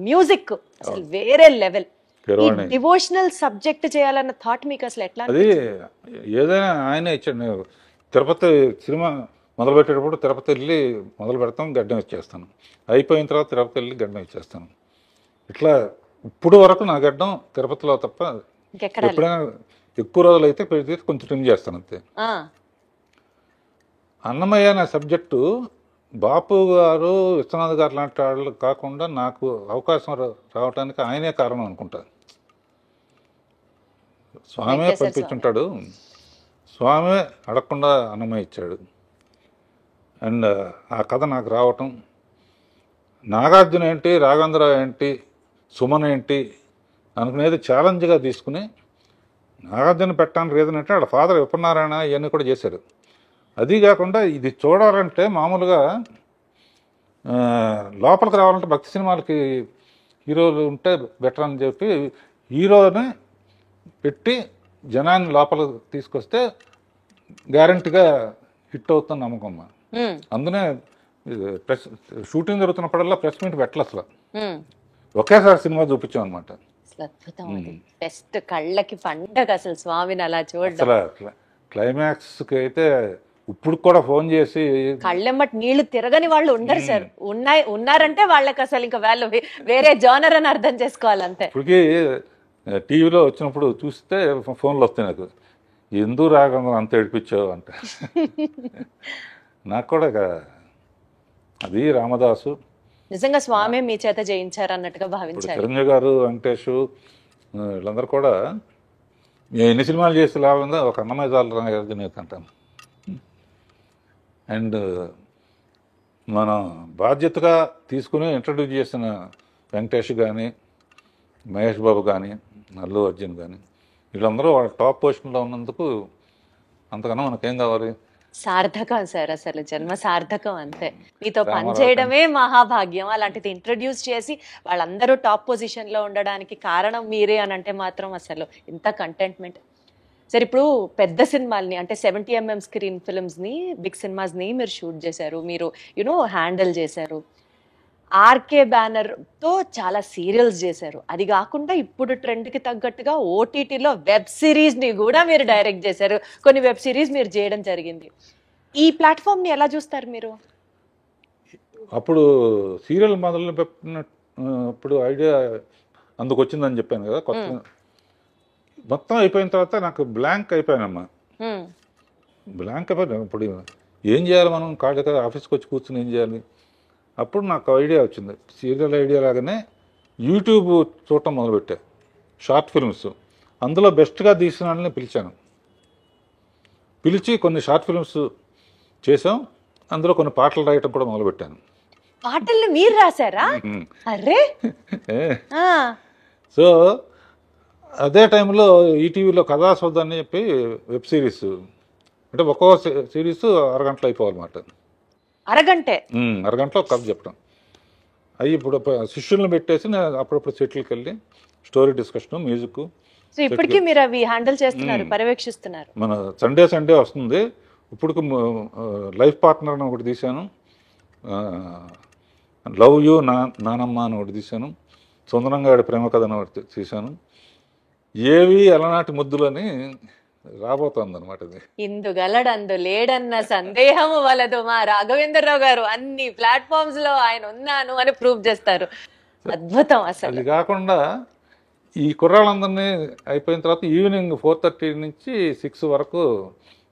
మ్యూజిక్ అసలు వేరే లెవెల్. డివోషనల్ సబ్జెక్ట్ చేయాలన్న థాట్ మీకు అసలు ఎట్లా? అది ఏదైనా ఆయనే ఇచ్చాడు. తిరుపతి సినిమా మొదలు పెట్టేటప్పుడు తిరుపతి వెళ్ళి మొదలు పెడతాం, గడ్డం ఇచ్చేస్తాను, అయిపోయిన తర్వాత తిరుపతి వెళ్ళి గడ్డం ఇచ్చేస్తాను. ఇట్లా ఇప్పుడు వరకు నా గడ్డం తిరుపతిలో తప్ప ఎప్పుడైనా ఎక్కువ రోజులు అయితే పెడితే కొంచెం ట్రిమ్ చేస్తాను అంతే. అన్నమయ్య నా సబ్జెక్టు బాపు గారు, విశ్వనాథ్ గారు లాంటి వాళ్ళు కాకుండా నాకు అవకాశం రావడానికి ఆయనే కారణం అనుకుంటా. స్వామే పంపించుంటాడు, స్వామే అడగకుండా అన్నమయ్య ఇచ్చాడు. అండ్ ఆ కథ నాకు రావటం, నాగార్జున ఏంటి, రాఘవేంద్ర ఏంటి, సుమన్ ఏంటి అనుకునేది ఛాలెంజ్గా తీసుకుని నాగార్జున పెట్టడానికి రీజన్ అంటే వాళ్ళ ఫాదర్ విపన్నారాయణ ఇవన్నీ కూడా చేశారు. అది కాకుండా ఇది చూడాలంటే మామూలుగా లోపలికి రావాలంటే భక్తి సినిమాలకి హీరోలు ఉంటే బెటర్ అని చెప్పి హీరోని పెట్టి జనాన్ని లోపల తీసుకొస్తే గ్యారంటీగా హిట్ అవుతుంది నమ్మకం అమ్మా. అందునే ప్రెస్ షూటింగ్ జరుగుతున్నప్పుడల్లా ప్రెస్ మీట్ పెట్టాలి అసలు, ఒకేసారి సినిమా చూపించాం అనమాట. అద్భుతం, బెస్ట్, కళ్ళకి పండగ అసలు స్వామిని అలా చూడడం. అసలు క్లైమాక్స్కి అయితే ఇప్పుడు కూడా ఫోన్ చేసి కళ్ళెమ్మటి నీళ్లు తిరగని వాళ్ళు ఉండరు సార్. ఉన్నారంటే వాళ్ళకి అసలు ఇంకా వాళ్ళు వేరే జోనర్ అని అర్థం చేసుకోవాలి అంతే. ఇప్పటికీ టీవీలో వచ్చినప్పుడు చూస్తే ఫోన్లు వస్తాయి నాకు, ఎందుకు రాకుండా అంత ఏడిపించావు అంటే. నాకు కూడా అది రామదాసు నిజంగా స్వామి మీ చేత జయించారు అన్నట్టుగా భావించారు. చిరంజీవి గారు, వెంకటేష్ వీళ్ళందరూ కూడా ఎన్ని సినిమాలు చేసి లాభంగా ఒక అన్నమయ్య జాలనేత అంటాను. అండ్ మనం బాధ్యతగా తీసుకుని ఇంట్రడ్యూస్ చేసిన వెంకటేష్ కానీ, మహేష్ బాబు కానీ, అల్లు అర్జున్ కానీ వీళ్ళందరూ వాళ్ళ టాప్ పొజిషన్లో ఉన్నందుకు అంతకన్నా మనకేం కావాలి? సార్థకం సార్, అసలు జన్మ సార్థకం అంతే. మీతో పనిచేయడమే మహాభాగ్యం. అలాంటిది ఇంట్రడ్యూస్ చేసి వాళ్ళందరూ టాప్ పొజిషన్ లో ఉండడానికి కారణం మీరే అని అంటే మాత్రం అసలు ఎంత కంటెంట్మెంట్. సార్ ఇప్పుడు పెద్ద సినిమాల్ని అంటే 70mm స్క్రీన్ ఫిల్మ్స్ ని, బిగ్ సినిమాస్ ని మీరు షూట్ చేశారు, మీరు హ్యాండిల్ చేశారు. ఆర్కే బ్యానర్ తో చాలా సీరియల్స్ చేశారు. అది కాకుండా ఇప్పుడు ట్రెండ్ కి తగ్గట్టుగా ఓటీటీలో వెబ్ సిరీస్ ని కూడా మీరు డైరెక్ట్ చేశారు. కొన్ని వెబ్ సిరీస్ మీరు చేయడం జరిగింది. ఈ ప్లాట్ఫామ్ ని ఎలా చూస్తారు మీరు? అప్పుడు సీరియల్ మొదలు పెట్టినప్పుడు ఐడియా అందుకు వచ్చిందని చెప్పాను కదా, కొత్త మొత్తం అయిపోయిన తర్వాత నాకు బ్లాంక్ అయిపోయానమ్మా. బ్లాంక్ అయిపోయాను. ఇప్పుడు ఏం చేయాలి మనం? కాళ్ళ ఆఫీస్కి వచ్చి కూర్చుని ఏం చేయాలి? అప్పుడు నాకు ఐడియా వచ్చింది, సీరియల్ ఐడియా లాగానే యూట్యూబ్ చూడటం మొదలుపెట్టా, షార్ట్ ఫిల్మ్స్. అందులో బెస్ట్గా తీసిన వాళ్ళని పిలిచి కొన్ని షార్ట్ ఫిల్మ్స్ చేసాం. అందులో కొన్ని పాటలు రాయటం కూడా మొదలుపెట్టాను. పాటలు మీరు రాశారా? అరే సో అదే టైంలో ఈటీవీలో కథాసౌధ అని చెప్పి వెబ్ సిరీస్, అంటే ఒక్కో సిరీస్ అరగంటలో అయిపోవాలన్నమాట. అరగంటలో కథ చెప్పడం. అవి ఇప్పుడు శిష్యులను పెట్టేసి నేను అప్పుడప్పుడు సెటిల్కి వెళ్ళి స్టోరీ డిస్కషన్, మ్యూజిక్. సో ఇప్పటికీ మీరు అవి హ్యాండిల్ చేస్తున్నారు, పర్యవేక్షిస్తున్నారు. మన సండే వస్తుంది. ఇప్పుడు లైఫ్ పార్ట్నర్ అని ఒకటి తీశాను, లవ్ యూ నానమ్మ అని ఒకటి తీశాను, సుందరంగా ప్రేమ కథ అని ఒకటి తీశాను. ఏవి అలనాటి ముద్దులని రాబోతోంది అనమాట. ఇది ఇందుగలడందు లేడన్న సందేహము వలదు. మా రాఘవేంద్రరావు గారు అన్ని ప్లాట్ఫామ్స్ లో ఆయన ఉన్నాను అని ప్రూవ్ చేస్తారు. అద్భుతం అసలు. అది కాకుండా ఈ కుర్రాళ్ళందరినీ అయిపోయిన తర్వాత ఈవినింగ్ 4:30 నుంచి 6 వరకు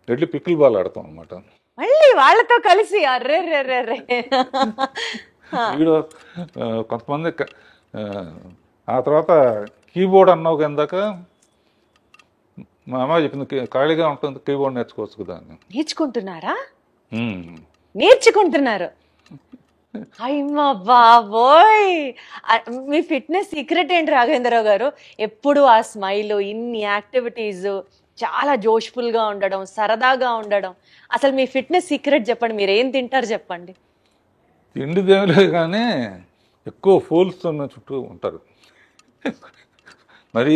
వెళ్ళి పికిల్ బాల్ ఆడతాం అనమాట. మళ్ళీ వాళ్ళతో కలిసి అర్రే వీడు కొంతమంది ఆ తర్వాత కీబోర్డ్ అన్నావు కిందాక మా అమ్మ చెప్పింది, ఖాళీగా ఉంటుంది కీబోర్డ్ నేర్చుకోవచ్చు కదా. నేర్చుకుంటున్నారు. అయ్యమ్మా బాబోయ్, మీ ఫిట్నెస్ సీక్రెట్ ఏంటి రాఘవేంద్రరావు గారు? ఎప్పుడు ఆ స్మైల్, ఇన్ని యాక్టివిటీస్, చాలా జోష్ఫుల్ గా ఉండడం, సరదాగా ఉండడం. అసలు మీ ఫిట్నెస్ సీక్రెట్ చెప్పండి. మీరు ఏం తింటారు చెప్పండి. తిండి దేవులే కానీ ఎక్కువ ఫూల్స్ ఉన్న చుట్టూ ఉంటారు. మరి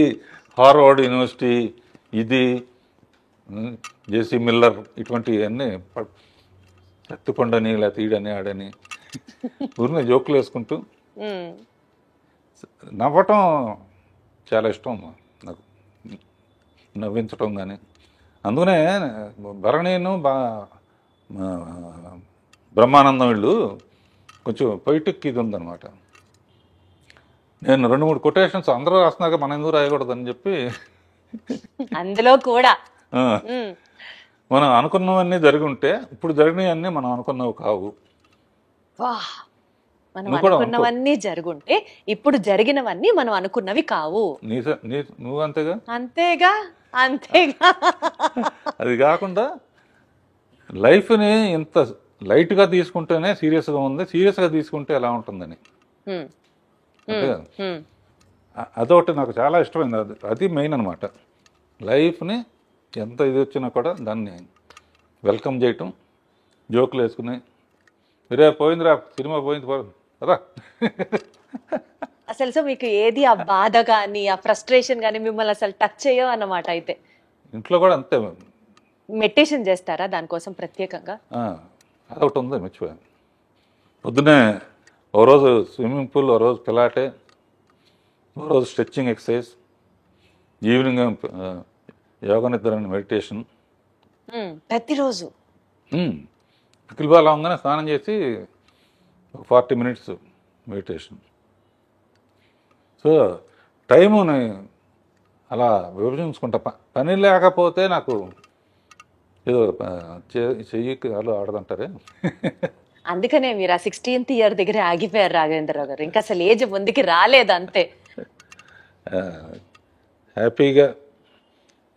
హార్వర్డ్ యూనివర్సిటీ, ఇది జేసీ మిల్లర్, ఇటువంటివన్నీ ఎత్తుకొండని లేకపోతే ఈడని ఆడని ఊరిని జోకులు వేసుకుంటూ నవ్వటం చాలా ఇష్టం నాకు, నవ్వించటం కానీ. అందుకనే భరణీను బ్రహ్మానందం వీళ్ళు కొంచెం పొయిటిక్ ఇది ఉందన్నమాట. నేను 2-3 కొటేషన్స్ అందరూ రాస్తున్నాక మనం ఎందుకు రాయకూడదని చెప్పి అందులో కూడా మనం అనుకున్నవన్నీ జరిగి ఉంటే ఇప్పుడు జరిగినవన్నీ మనం అనుకున్నవి కావు. మనం అనుకున్నవన్నీ జరుగుంటే ఇప్పుడు జరిగినవన్నీ మనం అనుకున్నవి కావు. నువ్వు అంతేగా అంతేగా అంతేగా. అది కాకుండా లైఫ్ని ఇంత లైట్గా తీసుకుంటేనే సీరియస్గా ఉంది, సీరియస్గా తీసుకుంటే ఎలా ఉంటుందని. అదొకటి నాకు చాలా ఇష్టమైంది. అది మెయిన్ అనమాట. లైఫ్ని ఎంత ఇది వచ్చినా కూడా దాన్ని వెల్కమ్ చేయటం, జోకులు వేసుకుని రే పోయిందిరా సినిమా పోయింది రా అసలు సో మీకు ఏది ఆ బాధ కానీ ఆ ఫ్రస్ట్రేషన్ కానీ మిమ్మల్ని అసలు టచ్ చేయవు అన్నమాట అయితే. ఇంట్లో కూడా అంతే. మెడిటేషన్ చేస్తారా దానికోసం ప్రత్యేకంగా? అదొకటి ఉంది, మర్చిపోయాను. పొద్దునే ఓ రోజు స్విమ్మింగ్ పూల్, ఓ రోజు పిలాటే, ఓ రోజు స్ట్రెచ్చింగ్ ఎక్సర్సైజ్, ఈవినింగ్ యోగ నిద్ర మెడిటేషన్. ప్రతిరోజు పికిల్ బాల్ అవగానే స్నానం చేసి 40 minutes మెడిటేషన్. సో టైముని అలా విభజించుకుంటా. పని లేకపోతే నాకు ఏదో చెయ్యి అలా ఆడదంటారే. అందుకనే మీరు ఆ 16th year దగ్గర ఆగిపోయారు రాఘవేంద్రరావు గారు. ఇంకా అసలు ఏజ్ ముందుకి రాలేదు అంతే. హ్యాపీగా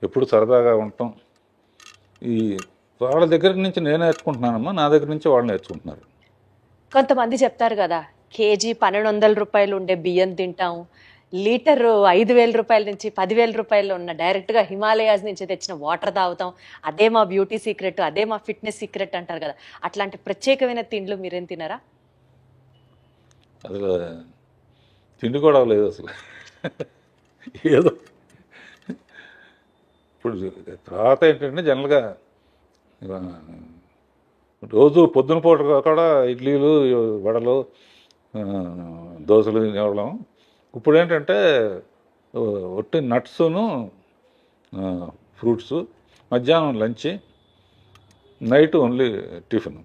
ఎప్పుడు సరదాగా ఉంటాం. ఈ వాళ్ళ దగ్గర నుంచి నేను నేర్చుకుంటున్నానమ్మా, నా దగ్గర నుంచి వాళ్ళు నేర్చుకుంటున్నారు. కొంతమంది చెప్తారు కదా, కేజీ 1200 రూపాయలు ఉండే బియ్యం తింటాం, లీటర్ 5000 రూపాయల నుంచి 10,000 రూపాయలు ఉన్న డైరెక్ట్గా హిమాలయాస్ నుంచి తెచ్చిన వాటర్ తాగుతాం, అదే మా బ్యూటీ సీక్రెట్, అదే మా ఫిట్నెస్ సీక్రెట్ అంటారు కదా. అట్లాంటి ప్రత్యేకమైన తిండ్లు మీరేం తినరా? అసలు తిండి కూడా లేదు అసలు. ఏదో ఇప్పుడు తర్వాత ఏంటంటే జనరల్గా రోజు పొద్దున పూట కూడా ఇడ్లీలు, వడలు, దోశలు తినేవాళ్ళం. ఇప్పుడు ఏంటంటే ఒట్టి నట్స్ను, ఫ్రూట్స్, మధ్యాహ్నం lunch, night only tiffin.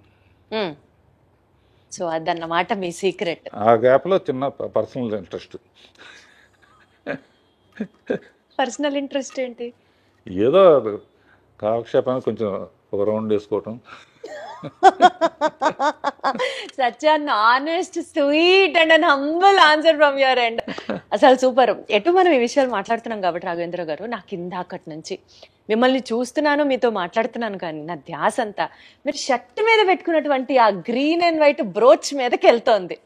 So అదన్నమాట మీ సీక్రెట్. ఆ గ్యాప్లో చిన్న పర్సనల్ ఇంట్రెస్ట్. పర్సనల్ ఇంట్రెస్ట్ ఏంటి? ఏదో కాలక్షేపానికి కొంచెం ఒక రౌండ్ వేసుకోవటం. Such an honest, sweet and an humble answer from your end. అసలు సూపర్. ఎటు మనం ఈ విషయాలు మాట్లాడుతున్నాం కాబట్టి రాఘవేంద్ర గారు, నాకు ఇందాకటి నుంచి మిమ్మల్ని చూస్తున్నాను, మీతో మాట్లాడుతున్నాను, కానీ నా ధ్యాస అంతా మీరు షర్ట్ మీద పెట్టుకున్నటువంటి ఆ గ్రీన్ అండ్ వైట్ బ్రోచ్ మీదకి వెళ్తోంది.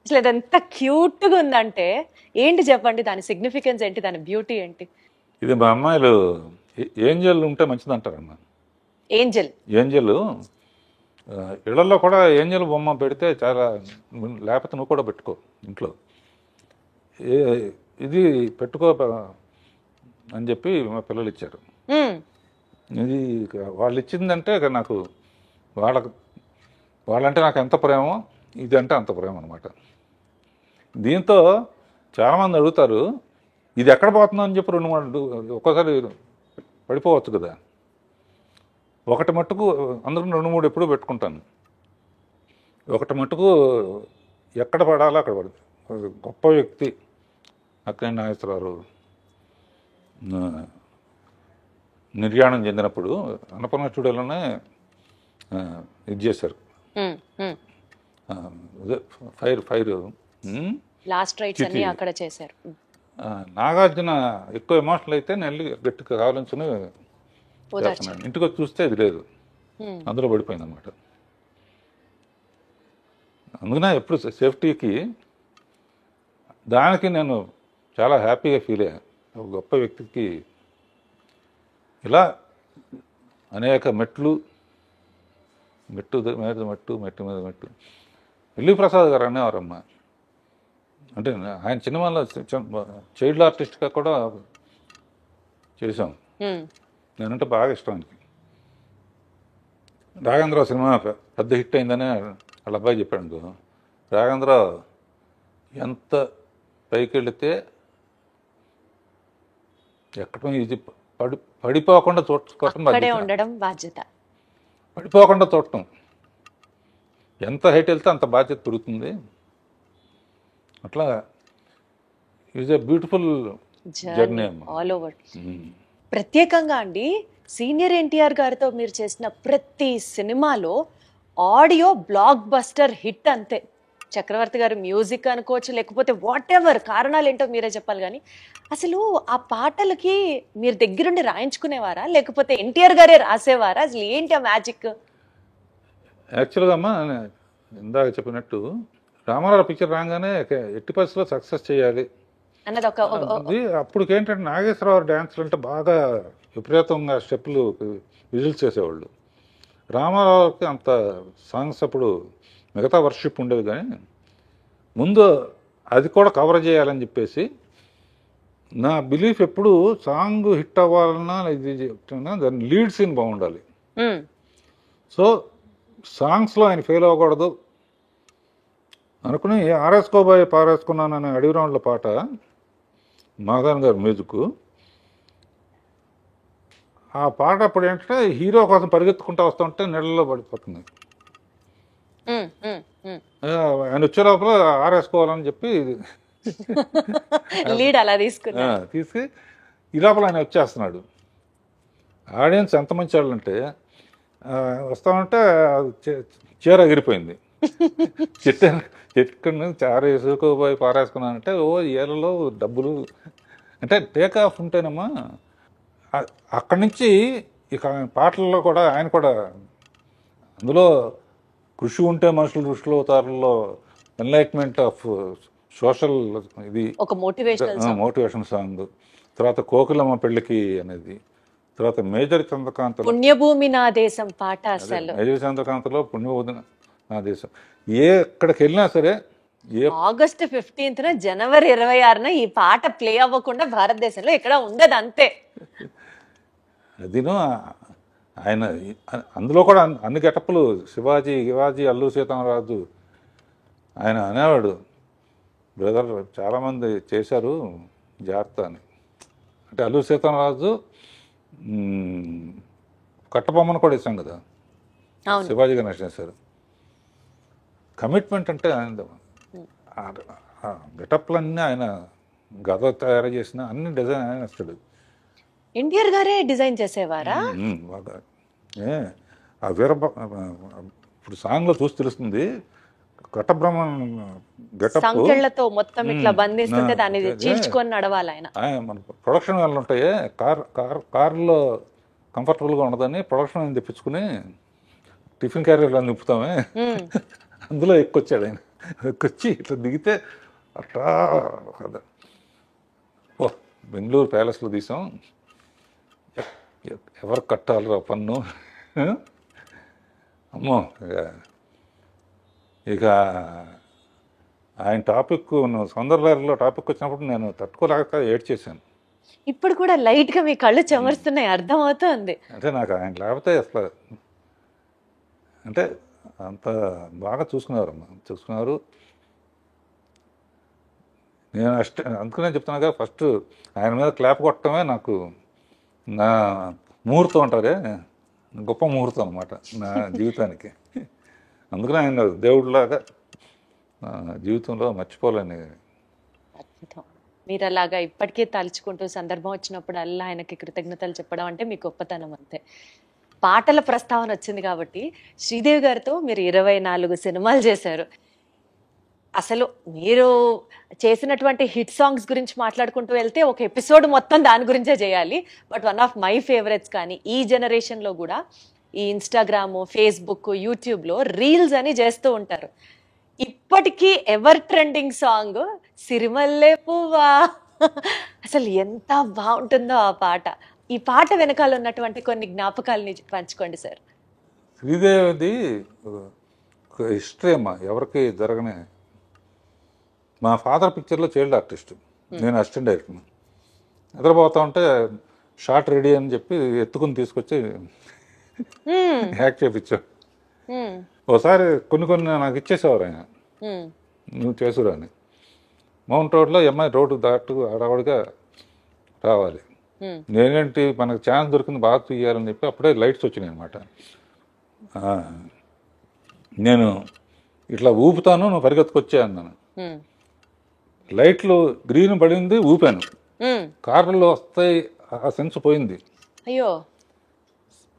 అసలు అది ఎంత క్యూట్గా ఉందంటే ఏంటి చెప్పండి, దాని సిగ్నిఫికెన్స్ ఏంటి, దాని బ్యూటీ ఏంటి? ఇది మా అమ్మాయిలు ఏంజల్ ఉంటే మంచిది అంటారమ్మా. ఏంజల్ ఇళ్లలో కూడా ఏంజల్ బొమ్మ పెడితే చాలా, లేకపోతే నువ్వు కూడా పెట్టుకో ఇంట్లో, ఇది పెట్టుకో అని చెప్పి మా పిల్లలు ఇచ్చారు. ఇది వాళ్ళు ఇచ్చిందంటే నాకు వాళ్ళంటే నాకు ఎంత ప్రేమో, ఇది అంటే అంత ప్రేమ అనమాట. దీంతో చాలామంది అడుగుతారు, ఇది ఎక్కడ పోతుందో అని చెప్పి 2-3 ఒక్కోసారి పడిపోవచ్చు కదా. ఒకటి మట్టుకు అందరూ 2-3 ఎప్పుడూ పెట్టుకుంటాను. ఒకటి మట్టుకు ఎక్కడ పడాలో అక్కడ పడుతుంది. గొప్ప వ్యక్తి అక్కినేని నాగేశ్వరరావు నిర్యాణం చెందినప్పుడు అన్నపూర్ణ స్టూడియోలోనే ఇది చేశారు. ఫైర్ లాస్ట్ రైట్స్ అన్ని అక్కడ చేశారు. నాగార్జున ఎక్కువ ఎమోషనల్ అయితే నేను గట్టిగా కావాలని ఇంటికి వచ్చి చూస్తే ఇది లేదు, అందులో పడిపోయింది అనమాట. అందుకనే ఎప్పుడు సేఫ్టీకి దానికి నేను చాలా హ్యాపీగా ఫీల్ అయ్యాను. ఒక గొప్ప వ్యక్తికి ఇలా అనేక మెట్టు మీద మెట్టు. ఎల్లి ప్రసాద్ గారు అనేవారమ్మా. అంటే ఆయన సినిమాలో చైల్డ్ ఆర్టిస్ట్గా కూడా చేశాం. నేనంటే బాగా ఇష్టం ఆయనకి. రాఘవేంద్రరావు సినిమా పెద్ద హిట్ అయిందని వాళ్ళ అబ్బాయి చెప్పాడు అనుకో, రాఘవేంద్రరావు ఎంత పైకి వెళితే ఎక్కడ ఇది పడిపోకుండా చూడటం ఉండడం బాధ్యత. పడిపోకుండా చూడటం, ఎంత హైట్ వెళ్తే అంత బాధ్యత పెరుగుతుంది. అట్లా is a beautiful journey all over. ప్రత్యేకంగా అండి, సీనియర్ ఎన్టీఆర్ గారితో మీరు చేసిన ప్రతి సినిమాలో ఆడియో బ్లాక్ బస్టర్ హిట్ అంతే. చక్రవర్తి గారు మ్యూజిక్ అనుకోవచ్చు, లేకపోతే వాట్ ఎవర్, కారణాలు ఏంటో మీరే చెప్పాలి. కానీ అసలు ఆ పాటలకి మీరు దగ్గరుండి రాయించుకునేవారా, లేకపోతే ఎన్టీఆర్ గారే రాసేవారా? అసలు ఏంటి ఆ మ్యాజిక్? యాక్చువల్గా అమ్మా, ఇందాక చెప్పినట్టు రామారావు పిక్చర్ రాగానే ఎట్టి పరిస్థితుల్లో సక్సెస్ చేయాలి అన్నది ఒక అప్పటికేంటంటే నాగేశ్వరరావు డ్యాన్స్లు అంటే బాగా విపరీతంగా స్టెప్పులు విజిల్స్ చేసేవాళ్ళు. రామారావుకి అంత సాంగ్స్ అప్పుడు మిగతా వర్షిప్ ఉండేది, కానీ ముందు అది కూడా కవర్ చేయాలని చెప్పేసి నా బిలీఫ్ ఎప్పుడు సాంగ్ హిట్ అవ్వాలన్నా ఇది చెప్తున్నా దాని లీడ్ సీన్ బాగుండాలి. సో సాంగ్స్లో ఆయన ఫెయిల్ అవ్వకూడదు అనుకుని ఆరేసుకోబోయే పారేసుకున్నానని అడవి రౌండ్ల పాట మాధవన్ గారి మ్యూజిక్. ఆ పాట అప్పుడు ఏంటంటే హీరో కోసం పరిగెత్తుకుంటూ వస్తుంటే నీళ్ళలో పడిపోతుంది. ఆయన వచ్చే లోపల ఆరేసుకోవాలని చెప్పి లీడ్ అలా తీసుకున్నా తీసి ఈ లోపల ఆయన వచ్చేస్తున్నాడు. ఆడియన్స్ ఎంత మంచి వాళ్ళంటే వస్తామంటే చీర ఎగిరిపోయింది. చెట్టు నుంచి ఆరేసుకోబోయి పారేసుకున్నానంటే ఏళ్ళలో డబ్బులు అంటే టేక్ ఆఫ్ ఉంటేనమ్మా. అక్కడి నుంచి ఇక పాటల్లో కూడా ఆయన కూడా అందులో కృషి ఉంటే మనుషులు ఋషులు అవుతారులో ఎన్లైట్మెంట్ ఆఫ్ సోషల్ ఇది ఒక మోటివేషన్ సాంగ్. తర్వాత కోకిలమ్మ పెళ్ళికి అనేది, తర్వాత మేజర్ చంద్రకాంత్ పుణ్యభూమి నా దేశం పాట. అసలు మేజర్ చంద్రకాంత్లో పుణ్యభూమి నా దేశం ఎక్కడికి వెళ్ళినా సరే ఆగస్టు 15th జనవరి 26న ఈ పాట ప్లే అవ్వకుండా భారతదేశంలో ఎక్కడ ఉండదు అంతే. అదిను ఆయన అందులో కూడా అన్ని గెటప్పులు శివాజీ అల్లు సీతారామరాజు. ఆయన అనేవాడు, బ్రదర్ చాలామంది చేశారు జాగ్రత్త అని. అంటే అల్లు సీతారామరాజు కట్టబొమ్మను కూడా ఇస్తాం కదా, శివాజీ గణేష్ చేశారు. కమిట్మెంట్ అంటే ఆయన గెటప్లన్నీ ఆయన గద తయారు చేసిన అన్ని డిజైన్ ఆయన ఇస్తాడు. ఎన్టీఆర్ గారే డిజైన్ చేసేవారా? బాగా ఆ వీర ఇప్పుడు సాంగ్లో చూసి తెలుస్తుంది. ఘటబ్రహ్మ గెటప్ సంకెళ్ళతో మొత్తం ఇట్లా బంధిస్తుంటే దాన్ని చీల్చుకొని నడవాలి ఆయన. మన ప్రొడక్షన్ వాళ్ళు ఉంటాయి, కారులో కంఫర్టబుల్గా ఉండదని ప్రొడక్షన్ అని తెప్పించుకుని టిఫిన్ క్యారియర్లో నింపుతామే, అందులో ఎక్కొచ్చాడు ఆయన. ఎక్కొచ్చి ఇట్లా దిగితే అట్లా ఓ బెంగళూరు ప్యాలెస్లో తీసాం, ఎవరు కట్టాలిరా పన్ను. అమ్మో ఇక ఆయన టాపిక్ సౌందర్యలో టాపిక్ వచ్చినప్పుడు నేను తట్టుకోలేక ఏడ్చేసాను. ఇప్పుడు కూడా లైట్ గా మీ కళ్ళు చెమరుస్తున్నాయి, అర్థం అవుతుంది. అంటే నాకు ఆయన లేకపోతే అసలు అంటే అంత బాగా చూసుకున్నారు. నేను అందుకనే చెప్తున్నా కదా, ఫస్ట్ ఆయన మీద క్లాప్ కొట్టడమే నాకు నా ముహూర్తం అంటారే, గొప్ప ముహూర్తం అన్నమాట నా జీవితానికి. అందుకనే ఆయన దేవుడిలాగా జీవితంలో మర్చిపోలేని. మీరు అలాగా ఇప్పటికే తలుచుకుంటూ సందర్భం వచ్చినప్పుడు అల్లా ఆయనకి కృతజ్ఞతలు చెప్పడం అంటే మీ గొప్పతనం అంతే. పాటల ప్రస్తావన వచ్చింది కాబట్టి శ్రీదేవి గారితో మీరు 24 సినిమాలు చేశారు. అసలు మీరు చేసినటువంటి హిట్ సాంగ్స్ గురించి మాట్లాడుకుంటూ వెళ్తే ఒక ఎపిసోడ్ మొత్తం దాని గురించే చేయాలి. But one of my favourites కానీ ఈ జనరేషన్లో కూడా ఈ ఇన్స్టాగ్రామ్, ఫేస్బుక్, యూట్యూబ్లో రీల్స్ అని చేస్తూ ఉంటారు. ఇప్పటికీ ఎవర్ ట్రెండింగ్ సాంగ్ సిరిమల్లె పువ్వా. అసలు ఎంత బాగుంటుందో ఆ పాట. ఈ పాట వెనకాల ఉన్నటువంటి కొన్ని జ్ఞాపకాలని పంచుకోండి సార్. శ్రీదేవిది హిస్టరీ అమ్మా, ఎవరికి జరగనే. మా ఫాదర్ పిక్చర్లో చైల్డ్ ఆర్టిస్ట్, నేను అసిస్టెంట్ డైరెక్టర్. నిద్రపోతా ఉంటే షార్ట్ రెడీ అని చెప్పి ఎత్తుకుని తీసుకొచ్చి యాక్ట్ చేయించాడు. ఒకసారి కొన్ని నాకు ఇచ్చేసేవారు ఆయన, నువ్వు చేసురా అని. మౌంట్ రోడ్లో అమ్మాయి రోడ్డు దాటు అడవడిగా రావాలి. నేనేంటి మనకు ఛాన్స్ దొరికింది బాగా తీయాలని చెప్పి అప్పుడే లైట్స్ వచ్చినాయి అనమాట. నేను ఇట్లా ఊపుతాను, నువ్వు పరిగెత్తుకొచ్చా అన్నాను. లైట్లు గ్రీన్ పడింది, ఊపాను. కార్లలో వస్తాయి, ఆ సెన్స్ పోయింది. అయ్యో,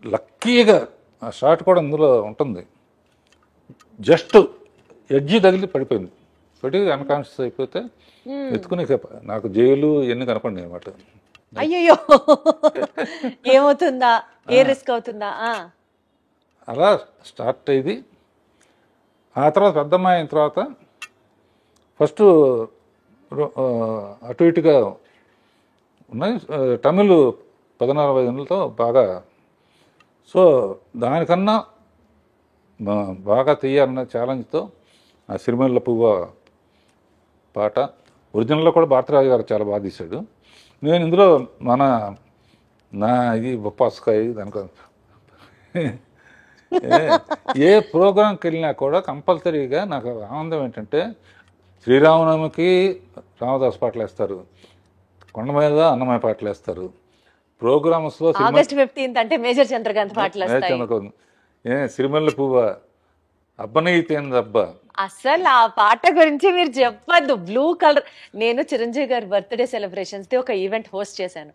లక్కీగా ఆ షాట్ కూడా అందులో ఉంటుంది. జస్ట్ ఎడ్జి తగిలి పడిపోయింది. పడి అన్కాన్షియస్ అయిపోతే ఎత్తుకుని నాకు జైలు ఇవన్నీ కనపడి అనమాట. అయ్యో, ఏమవుతుందా, ఏ రిస్క్ అవుతుందా. అలా స్టార్ట్ అయ్యింది. ఆ తర్వాత పెద్దమ్మాయి అయిన తర్వాత ఫస్ట్ అటు ఇటుగా ఉన్నాయి. తమిళ్ 14-15 బాగా. సో దానికన్నా బాగా తీయాలన్న ఛాలెంజ్తో ఆ సిరిమల్లె పువ్వ పాట. ఒరిజినల్లో కూడా భారతరాజు గారు చాలా బాగా తీశాడు. నేను ఇందులో నా ఇది బొప్పాస్కాయ దానికో ఏ ప్రోగ్రాంకి వెళ్ళినా కూడా కంపల్సరీగా నాకు ఆనందం ఏంటంటే శ్రీరామనవమికి రామదాస్ పాటలు వేస్తారు, కొండ మీద అన్నమయ్య పాటలు వేస్తారు, ప్రోగ్రామ్స్లో ఆగస్ట్ 15th అంటే మేజర్ చంద్రకాంత్ పాటలు వస్తాయి. సిరిమల్ల పువ్వ అబ్బనీతేందబ్బా. అసలు ఆ పాట గురించి మీరు చెప్పద్దు. బ్లూ కలర్, నేను చిరంజీవి గారి బర్త్డే సెలబ్రేషన్స్ ది ఒక ఈవెంట్ హోస్ట్ చేశాను.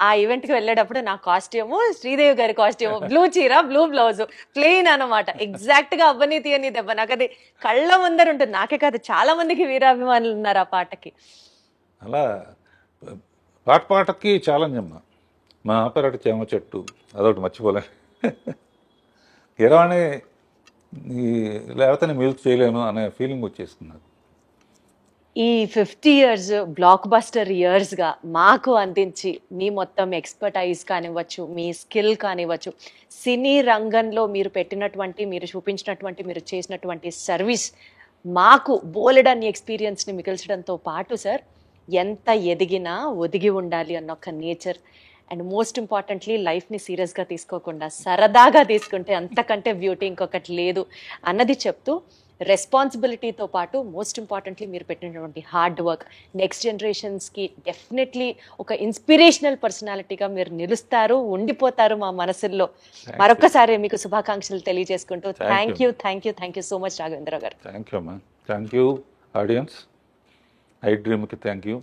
ఆ ఈవెంట్ కి వెళ్ళేటప్పుడు నా కాస్ట్యూము శ్రీదేవి గారి కాస్ట్యూము, బ్లూ చీర, బ్లూ బ్లౌజ్, ప్లెయిన్ అనమాట. ఎగ్జాక్ట్ గా అబ్బని తీయని దెబ్బ నాకు అది కళ్ళ ముందర ఉంటుంది. నాకే కాదు, చాలా మందికి వీరాభిమానులు ఉన్నారు ఆ పాటకి. అలా పాటకి ఛాలెంజ్ అమ్మా. మా ఆపరేట చేమ చెట్టు అదొకటి మర్చిపోలే. కీరవాణి లేకపోతే నేను మ్యూజిక్ చేయలేను అనే ఫీలింగ్ వచ్చేసుకున్నాను. ఈ 50 years బ్లాక్ బస్టర్ ఇయర్స్గా మాకు అందించి మీ మొత్తం ఎక్స్పర్టైజ్ కానివ్వచ్చు, మీ స్కిల్ కానివ్వచ్చు, సినీ రంగంలో మీరు పెట్టినటువంటి, మీరు చూపించినటువంటి, మీరు చేసినటువంటి సర్వీస్ మాకు బోలెడన్ని ఎక్స్పీరియన్స్ని మిగిల్చడంతో పాటు సార్, ఎంత ఎదిగినా ఒదిగి ఉండాలి అన్న ఒక నేచర్, అండ్ మోస్ట్ ఇంపార్టెంట్లీ లైఫ్ని సీరియస్గా తీసుకోకుండా సరదాగా తీసుకుంటే అంతకంటే బ్యూటీ ఇంకొకటి లేదు అన్నది చెప్తూ, రెస్పాన్సిబిలిటీతో పాటు మోస్ట్ ఇంపార్టెంట్లీ మీరు పెట్టినటువంటి హార్డ్ వర్క్ నెక్స్ట్ జనరేషన్స్కి డెఫినెట్లీ ఒక ఇన్స్పిరేషనల్ పర్సనాలిటీగా మీరు నిలుస్తారు, ఉండిపోతారు మా మనసుల్లో. మరొకసారి మీకు శుభాకాంక్షలు తెలియజేసుకుంటూ thank you so much Raghavendra garu. Thank you అమ్మా. Thank you audience. ఐ డ్రీమ్కి థ్యాంక్ యూ.